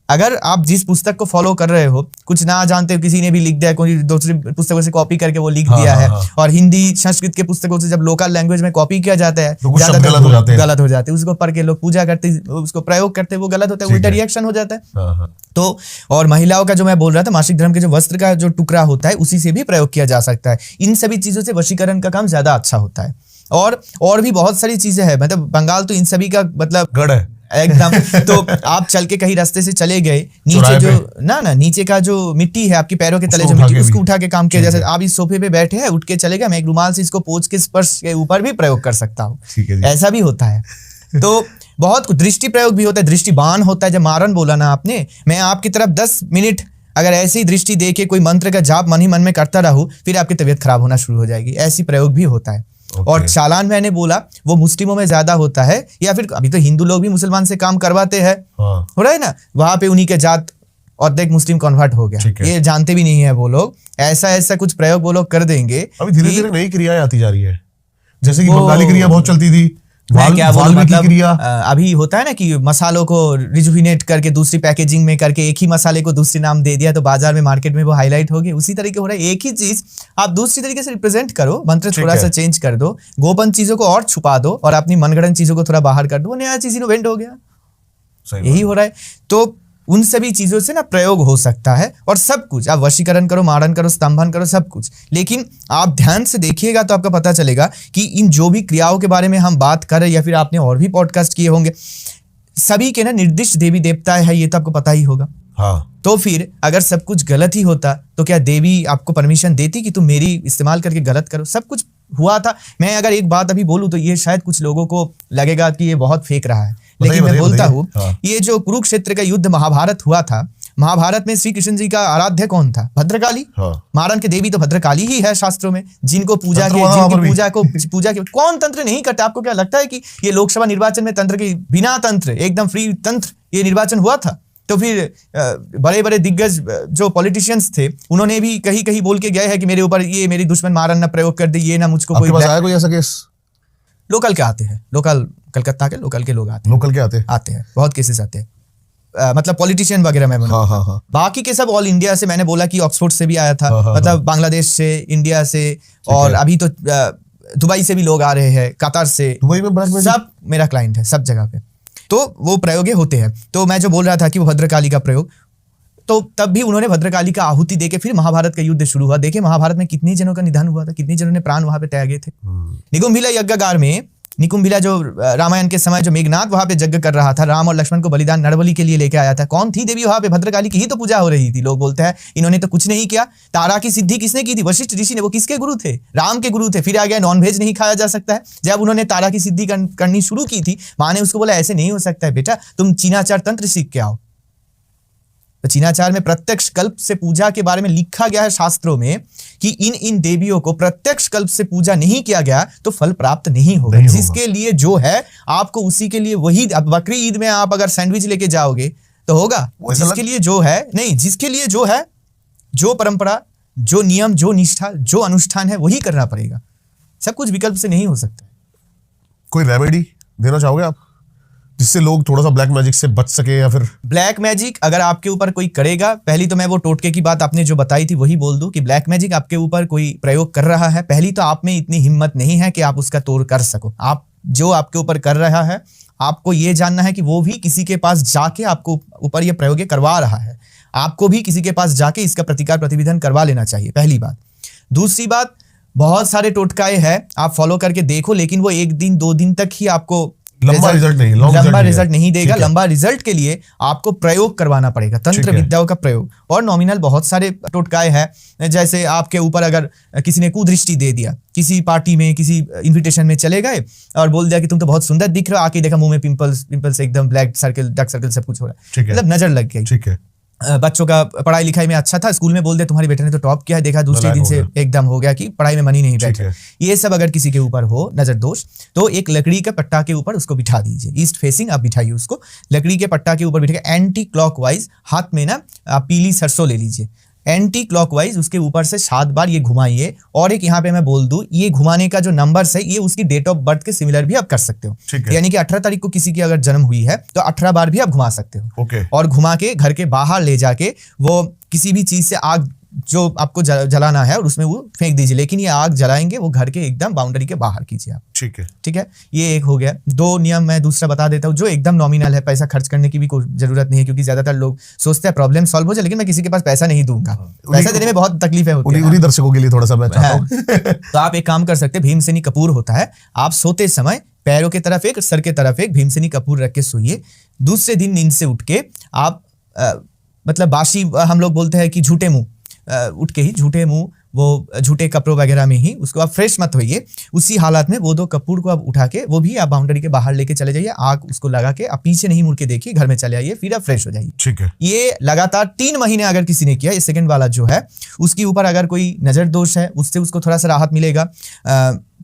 Speaker 2: अगर आप जिस पुस्तक को फॉलो कर रहे हो, कुछ ना जानते हो, किसी ने भी लिख दिया, कोई दूसरी पुस्तकों से कॉपी करके वो लिख दिया है, और हिंदी संस्कृत के पुस्तकों से जब लोकल लैंग्वेज में कॉपी किया जाता है,
Speaker 1: तो कुछ शब्द
Speaker 2: ज्यादातर
Speaker 1: गलत हो जाते हैं।
Speaker 2: गलत हो जाते हैं। उसको पढ़ के लोग पूजा करते, उसको प्रयोग करते, वो गलत होता है,
Speaker 1: ठीक
Speaker 2: उल्टा
Speaker 1: है।
Speaker 2: रिएक्शन हो जाता है।
Speaker 1: हाँ।
Speaker 2: तो और महिलाओं का जो मैं बोल रहा था, मासिक धर्म के जो वस्त्र का जो टुकड़ा होता है, उसी से भी प्रयोग किया जा सकता है। इन सभी चीजों से वशीकरण का काम ज्यादा अच्छा होता है। और भी बहुत सारी चीजें हैं, मतलब बंगाल तो इन सभी का मतलब
Speaker 1: गढ़ है
Speaker 2: एकदम। तो आप चल के कहीं रास्ते से चले गए, नीचे
Speaker 1: चौराहे
Speaker 2: जो ना नीचे का जो मिट्टी है आपके पैरों के तले,
Speaker 1: उसको
Speaker 2: जो
Speaker 1: उठा
Speaker 2: मिट्टी,
Speaker 1: के
Speaker 2: उसको
Speaker 1: भी।
Speaker 2: उठा के काम किया
Speaker 1: ठीक
Speaker 2: जा
Speaker 1: है।
Speaker 2: सकता है। आप इस सोफे पे बैठे हैं, उठ के चले गए, मैं एक रुमाल से इसको पोंछ के स्पर्श के ऊपर भी प्रयोग कर सकता हूँ।
Speaker 1: ठीक है जी।
Speaker 2: ऐसा भी होता है। तो बहुत कुछ दृष्टि प्रयोग भी होता है, दृष्टि बाण होता है। जब मारन बोला ना आपने, मैं आपकी तरफ 10 मिनट अगर ऐसी दृष्टि दे के कोई मंत्र का जाप मन ही मन में करता रहूं, फिर आपकी तबीयत खराब होना शुरू हो जाएगी। ऐसी प्रयोग भी होता है। और चालान मैंने बोला वो मुस्लिमों में ज्यादा होता है, या फिर अभी तो हिंदू लोग भी मुसलमान से काम करवाते हैं,
Speaker 1: हाँ।
Speaker 2: हो रहा है ना, वहां पे उन्हीं के जात और देख मुस्लिम कन्वर्ट हो
Speaker 1: ठीक
Speaker 2: गया।
Speaker 1: है।
Speaker 2: ये जानते भी नहीं है वो लोग। ऐसा कुछ प्रयोग वो लोग कर देंगे।
Speaker 1: अभी धीरे
Speaker 2: कि-
Speaker 1: धीरे नई क्रियाएं आती जा रही है, जैसे कि
Speaker 2: वो-
Speaker 1: बंगाली क्रिया बहुत चलती थी,
Speaker 2: मैं क्या बोलूं,
Speaker 1: वाल्मीकि
Speaker 2: मतलब
Speaker 1: क्रिया।
Speaker 2: अभी होता है ना कि मसालों को रिजुविनेट करके दूसरी पैकेजिंग में करके एक ही मसाले को दूसरी नाम दे दिया, तो बाजार में मार्केट में वो हाईलाइट हो गई। उसी तरीके हो रहा है, एक ही चीज आप दूसरी तरीके से रिप्रेजेंट करो, मंत्र
Speaker 1: ठीक
Speaker 2: थोड़ा
Speaker 1: है।
Speaker 2: सा चेंज कर दो, गोपन चीजों को और छुपा दो, और अपनी मनगढ़ंत चीजों को थोड़ा बाहर कर दो, वो नया चीज इनोवेट हो गया।
Speaker 1: सही
Speaker 2: यही हो रहा है। तो उन सभी चीजों से ना प्रयोग हो सकता है। और सब कुछ आप वशीकरण करो, मारण करो, स्तंभन करो, सब कुछ। लेकिन आप ध्यान से देखिएगा तो आपको पता चलेगा कि इन जो भी क्रियाओं के बारे में हम बात कर रहे हैं, या फिर आपने और भी पॉडकास्ट किए होंगे, सभी के ना निर्दिष्ट देवी देवता है, ये तो आपको पता ही होगा।
Speaker 1: हाँ।
Speaker 2: तो फिर अगर सब कुछ गलत ही होता तो क्या देवी आपको परमिशन देती कि तुम मेरी इस्तेमाल करके गलत करो? सब कुछ हुआ था। मैं अगर एक बात अभी बोलूं तो ये शायद कुछ लोगों को लगेगा कि ये बहुत फेक रहा है, लेकिन मैं
Speaker 1: बताइए,
Speaker 2: बोलता
Speaker 1: बताइए।
Speaker 2: हूँ
Speaker 1: हाँ।
Speaker 2: ये जो कुरुक्षेत्र का युद्ध महाभारत हुआ था, महाभारत में श्री कृष्ण जी का आराध्य कौन था? भद्रकाली।
Speaker 1: हाँ।
Speaker 2: मारन के देवी तो भद्रकाली ही है शास्त्रों में, जिनको पूजा
Speaker 1: तंत्र
Speaker 2: के
Speaker 1: वहाँ पर
Speaker 2: जिनकी
Speaker 1: भी।
Speaker 2: पूजा के कौन तंत्र नहीं करता? आपको क्या लगता है कि ये लोकसभा निर्वाचन में तंत्र के बिना तंत्र, एकदम फ्री तंत्र ये निर्वाचन हुआ था? तो फिर बड़े बड़े दिग्गज जो पॉलिटिशियंस थे उन्होंने भी कहीं कहीं बोल के गए हैं कि मेरे ऊपर ये मेरी दुश्मन मारन ना प्रयोग कर दे, ये ना मुझको
Speaker 1: आपके
Speaker 2: कोई
Speaker 1: पास आया कोई ऐसा केस?
Speaker 2: लोकल के आते हैं, लोकल कलकत्ता के लोकल के लोग
Speaker 1: लोकल के आते
Speaker 2: हैं, बहुत केसेस आते हैं। मतलब पॉलिटिशियन वगैरह में
Speaker 1: हाँ हाँ हाँ।
Speaker 2: बाकी के सब ऑल इंडिया से, मैंने बोला कि ऑक्सफोर्ड से भी आया था,
Speaker 1: हाँ,
Speaker 2: मतलब बांग्लादेश से, इंडिया से, और अभी तो दुबई से भी लोग आ रहे हैं, कतार से,
Speaker 1: दुबई में ब्लैक मैजिक?
Speaker 2: सब मेरा क्लाइंट है सब जगह पे। तो वो प्रयोग होते हैं। तो मैं जो बोल रहा था कि वो भद्रकाली का प्रयोग, तो तब भी उन्होंने भद्रकाली का आहुति देके फिर महाभारत का युद्ध शुरू हुआ। देखिए महाभारत में कितने जनों का निधन हुआ था, कितने जनों ने प्राण वहां पे त्यागे थे। निकुंभिला यज्ञागार में, निकुंभिला जो रामायण के समय जो मेघनाथ वहां पे यज्ञ कर रहा था, राम और लक्ष्मण को बलिदान नरबली के लिए लेके आया था, कौन थी देवी वहां पे? भद्रकाली की ही तो पूजा हो रही थी। लोग बोलते हैं इन्होंने तो कुछ नहीं किया। तारा की सिद्धि किसने की थी? वशिष्ठ ऋषि ने। वो किसके गुरु थे? राम के गुरु थे। फिर आ गया नॉनवेज नहीं खाया जा सकता है। जब उन्होंने तारा की सिद्धि करनी शुरू की थी, माँ ने उसको बोला ऐसे नहीं हो सकता है बेटा, तुम चीनाचार तंत्र सीख के आओ। तो चीनाचार में प्रत्यक्ष कल्प से पूजा के बारे में लिखा गया है शास्त्रों में कि इन देवियों को प्रत्यक्ष कल्प से पूजा नहीं किया गया तो फल प्राप्त नहीं होगा। जिसके लिए जो है आपको उसी के लिए वही। अब बकरी ईद में आप अगर सैंडविच लेके जाओगे तो होगा? जिसके लिए जो है नहीं, जिसके लिए जो है, जो परंपरा, जो नियम, जो निष्ठा, जो अनुष्ठान है वही करना पड़ेगा। सब कुछ विकल्प से नहीं हो सकता।
Speaker 1: कोई रेमेडी देना चाहोगे आप जिससे लोग थोड़ा सा ब्लैक मैजिक से बच सके? या फिर
Speaker 2: ब्लैक मैजिक अगर आपके ऊपर कोई करेगा, पहली तो मैं वो टोटके की बात आपने जो बताई थी वही बोल दूं कि ब्लैक मैजिक आपके ऊपर कोई प्रयोग कर रहा है, पहली तो आप में इतनी हिम्मत नहीं है कि आप उसका तोड़ कर सको। आप जो आपके ऊपर कर रहा है, आपको ये जानना है कि वो भी किसी के पास जाके आपको ऊपर ये प्रयोग करवा रहा है। आपको भी किसी के पास जाके इसका प्रतिकार प्रतिविधान करवा लेना चाहिए, पहली बात। दूसरी बात, बहुत सारे टोटकाए हैं, आप फॉलो करके देखो, लेकिन वो 1 दिन 2 दिन तक ही आपको
Speaker 1: लंबा रिजल्ट
Speaker 2: नहीं देगा। लंबा रिजल्ट के लिए आपको प्रयोग करवाना पड़ेगा, तंत्र विद्याओं का प्रयोग। और नॉमिनल बहुत सारे टोटकाए हैं, जैसे आपके ऊपर अगर किसी ने कुदृष्टि दे दिया, किसी पार्टी में, किसी इन्विटेशन में चले गए और बोल दिया कि तुम तो बहुत सुंदर दिख रहे हो, आके देखा मुंह में पिंपल्स एकदम ब्लैक सर्कल, डार्क सर्कल सब कुछ हो रहा है, मतलब नजर लग गई।
Speaker 1: ठीक है।
Speaker 2: बच्चों का पढ़ाई लिखाई में अच्छा था, स्कूल में बोल दे तुम्हारे बेटे ने तो टॉप किया है, देखा दूसरे दिन से एकदम हो गया कि पढ़ाई में मन ही नहीं बैठा। ये सब अगर किसी के ऊपर हो नजर दोष, तो एक लकड़ी के पट्टा के ऊपर उसको बिठा दीजिए, ईस्ट फेसिंग आप बिठाइए उसको, लकड़ी के पट्टा के ऊपर बिठा के एंटी क्लॉकवाइज हाथ में ना आप पीली सरसों ले लीजिए, एंटी क्लॉकवाइज उसके ऊपर से 7 बार ये घुमाइए। और एक यहाँ पे मैं बोल दूं, ये घुमाने का जो नंबर्स है ये उसकी डेट ऑफ बर्थ के सिमिलर भी आप कर सकते हो। यानी कि 18 तारीख को किसी की अगर जन्म हुई है तो 18 बार भी आप घुमा सकते हो। और घुमा के घर के बाहर ले जाके वो किसी भी चीज से आग जो आपको जलाना है और उसमें वो फेंक दीजिए, लेकिन ये आग जलाएंगे वो घर के एकदम बाउंड्री के बाहर कीजिए आप। ठीक है, ये एक हो गया। 2 नियम मैं दूसरा बता देता हूँ जो एकदम नॉमिनल है, पैसा खर्च करने की भी कोई जरूरत नहीं है, क्योंकि ज्यादातर लोग सोचते हैं प्रॉब्लम सॉल्व हो जाए, लेकिन मैं किसी के पास पैसा नहीं दूंगा, पैसा देने में बहुत तकलीफें होती है।
Speaker 1: उन्हीं दर्शकों के लिए थोड़ा सा मैं चाहता हूं।
Speaker 2: तो आप एक काम कर सकते हैं, भीमसेनी कपूर होता है, आप सोते समय पैरों के तरफ एक, सर के तरफ एक भीमसेनी कपूर रख के सोइए। दूसरे दिन नींद से उठ के आप मतलब बासी, हम लोग बोलते हैं कि झूठे मुंह, उठ के ही झूठे मुंह, वो झूठे कपड़ों वगैरह में ही उसको आप फ्रेश मत होइए, उसी हालात में वो 2 कपूर को आप उठा के वो भी आप बाउंड्री के बाहर लेके चले जाइए, आग उसको लगा के आप पीछे नहीं मुड़ के देखिए, घर में चले आइए, फिर आप फ्रेश हो जाइए।
Speaker 1: ठीक है।
Speaker 2: ये लगातार 3 महीने अगर किसी ने किया, ये सेकंड वाला जो है उसके ऊपर अगर कोई नजर दोष है उससे उसको थोड़ा सा राहत मिलेगा।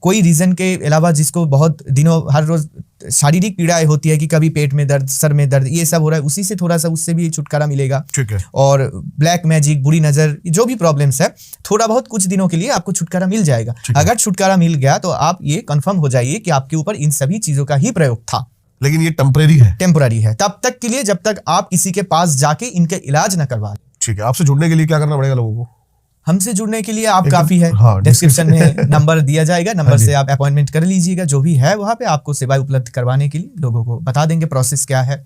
Speaker 2: कोई रीजन के अलावा जिसको बहुत दिनों हर रोज शारीरिक पीड़ाएं होती है कि कभी पेट में दर्द, सर में दर्द, ये सब हो रहा है, उसी से थोड़ा सा उससे भी छुटकारा मिलेगा।
Speaker 1: ठीक है।
Speaker 2: और ब्लैक मैजिक, बुरी नजर, जो भी प्रॉब्लम्स है, थोड़ा बहुत कुछ दिनों के लिए आपको छुटकारा मिल जाएगा। अगर छुटकारा मिल गया तो आप ये कंफर्म हो जाइए कि आपके ऊपर इन सभी चीजों का ही प्रयोग था।
Speaker 1: लेकिन ये टेम्पररी है
Speaker 2: तब तक के लिए जब तक आप किसी के पास जाके इनके इलाज न करवा लें।
Speaker 1: ठीक है। आपसे जुड़ने के लिए क्या करना पड़ेगा लोगों को?
Speaker 2: हमसे जुड़ने के लिए आप काफी है,
Speaker 1: हाँ,
Speaker 2: डिस्क्रिप्शन में नंबर दिया जाएगा, नंबर से आप अपॉइंटमेंट कर लीजिएगा, जो भी है वहाँ पे आपको सेवाएं उपलब्ध करवाने के लिए लोगों को बता देंगे प्रोसेस क्या है।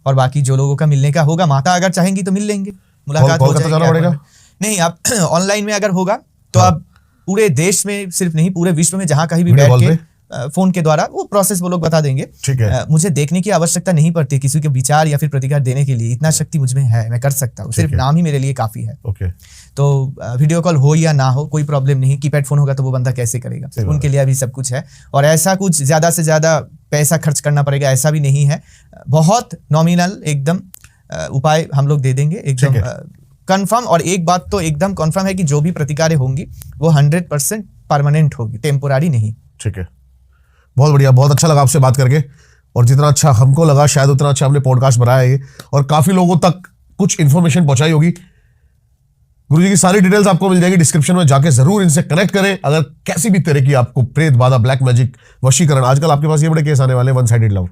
Speaker 2: और बाकी जो लोगों का मिलने का होगा, माता अगर चाहेंगी तो मिल लेंगे, मुलाकात हो जाएगी। नहीं, आप ऑनलाइन में अगर होगा तो आप पूरे देश में सिर्फ नहीं, पूरे विश्व में जहाँ कहीं भी बैठ के फोन के द्वारा वो प्रोसेस वो लोग बता देंगे।
Speaker 1: ठीक है।
Speaker 2: मुझे देखने की आवश्यकता नहीं पड़ती किसी के विचार या फिर प्रतिकार देने के लिए, इतना शक्ति मुझ में है, मैं कर सकता हूँ, सिर्फ नाम ही मेरे लिए काफी है। तो वीडियो कॉल हो या ना हो कोई प्रॉब्लम नहीं, कीपैड फोन होगा तो वो बंदा कैसे करेगा, उनके लिए अभी सब कुछ है। और ऐसा कुछ ज्यादा से ज्यादा पैसा खर्च करना पड़ेगा ऐसा भी नहीं है, बहुत नॉमिनल एकदम उपाय हम लोग दे देंगे एकदम
Speaker 1: ठीक है।
Speaker 2: कंफर्म। और एक बात तो एकदम कंफर्म है कि जो भी प्रतिकारें होंगी वो 100% परमानेंट होगी, टेम्पोरारी नहीं।
Speaker 1: ठीक है, बहुत बढ़िया, बहुत अच्छा लगा आपसे बात करके, और जितना अच्छा हमको लगा शायद उतना अच्छा हमने पॉडकास्ट बनाया है ये, और काफी लोगों तक कुछ इन्फॉर्मेशन पहुंचाई होगी। गुरुजी की सारी डिटेल्स आपको मिल जाएगी डिस्क्रिप्शन में, जाके जरूर इनसे कनेक्ट करें। अगर कैसी भी तरह की आपको प्रेत बाधा, ब्लैक मैजिक, वशीकरण, आजकल आपके पास ये बड़े केस आने वाले, वन साइडेड लव।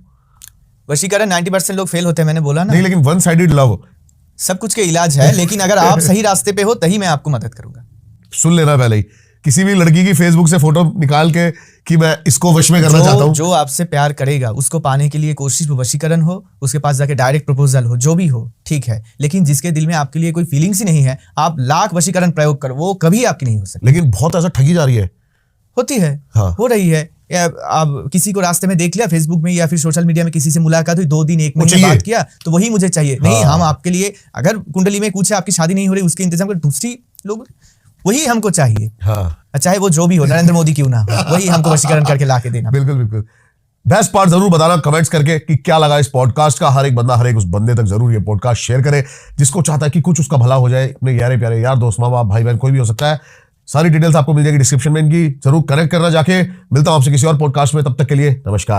Speaker 2: वशीकरण 90% लोग फेल होते हैं, मैंने बोला ना।
Speaker 1: नहीं, लेकिन वन साइडेड लव
Speaker 2: सब कुछ के इलाज है, लेकिन अगर आप सही रास्ते पे हो तभी मैं आपको मदद करूंगा।
Speaker 1: सुन लेना पहले ही, किसी भी लड़की की फेसबुक से फोटो निकाल के कि मैं इसको वश में करना चाहता हूँ,
Speaker 2: जो आपसे प्यार करेगा उसको पाने के लिए कोशिश वशीकरण हो, उसके पास जाके डायरेक्ट प्रपोजल हो, जो भी हो ठीक है, लेकिन जिसके दिल में आपके लिए कोई फीलिंग्स ही नहीं है, आप लाख वशीकरण प्रयोग करो, वो कभी आपकी नहीं हो सकती।
Speaker 1: लेकिन बहुत ऐसा ठगी जा रही है।
Speaker 2: होती है,
Speaker 1: हाँ।
Speaker 2: हो रही है। आप किसी को रास्ते में देख लिया फेसबुक में या फिर सोशल मीडिया में, किसी से मुलाकात हुई, 2 दिन 1 महीने बात किया तो वही मुझे चाहिए। नहीं, हम आपके लिए, अगर कुंडली में कुछ है, आपकी शादी नहीं हो रही, उसके इंतजाम कर, दूसरी लोग वही हमको चाहिए।
Speaker 1: हाँ,
Speaker 2: चाहे वो जो भी हो, नरेंद्र मोदी क्यों ना हो, वही हमको वशीकरण करके ला के देना।
Speaker 1: बिल्कुल बिल्कुल। बेस्ट पार्ट जरूर बताना कमेंट्स करके कि क्या लगा इस पॉडकास्ट का। हर एक बंदा, हर एक उस बंदे तक जरूर ये पॉडकास्ट शेयर करे जिसको चाहता है कि कुछ उसका भला हो जाए, अपने यारे प्यारे यार दोस्त, माँ बाप, भाई बहन, कोई भी हो सकता है। सारी डिटेल्स आपको मिल जाएगी डिस्क्रिप्शन में इनकी, जरूर कनेक्ट करना जाके। मिलता हूं आपसे किसी और पॉडकास्ट में, तब तक के लिए नमस्कार।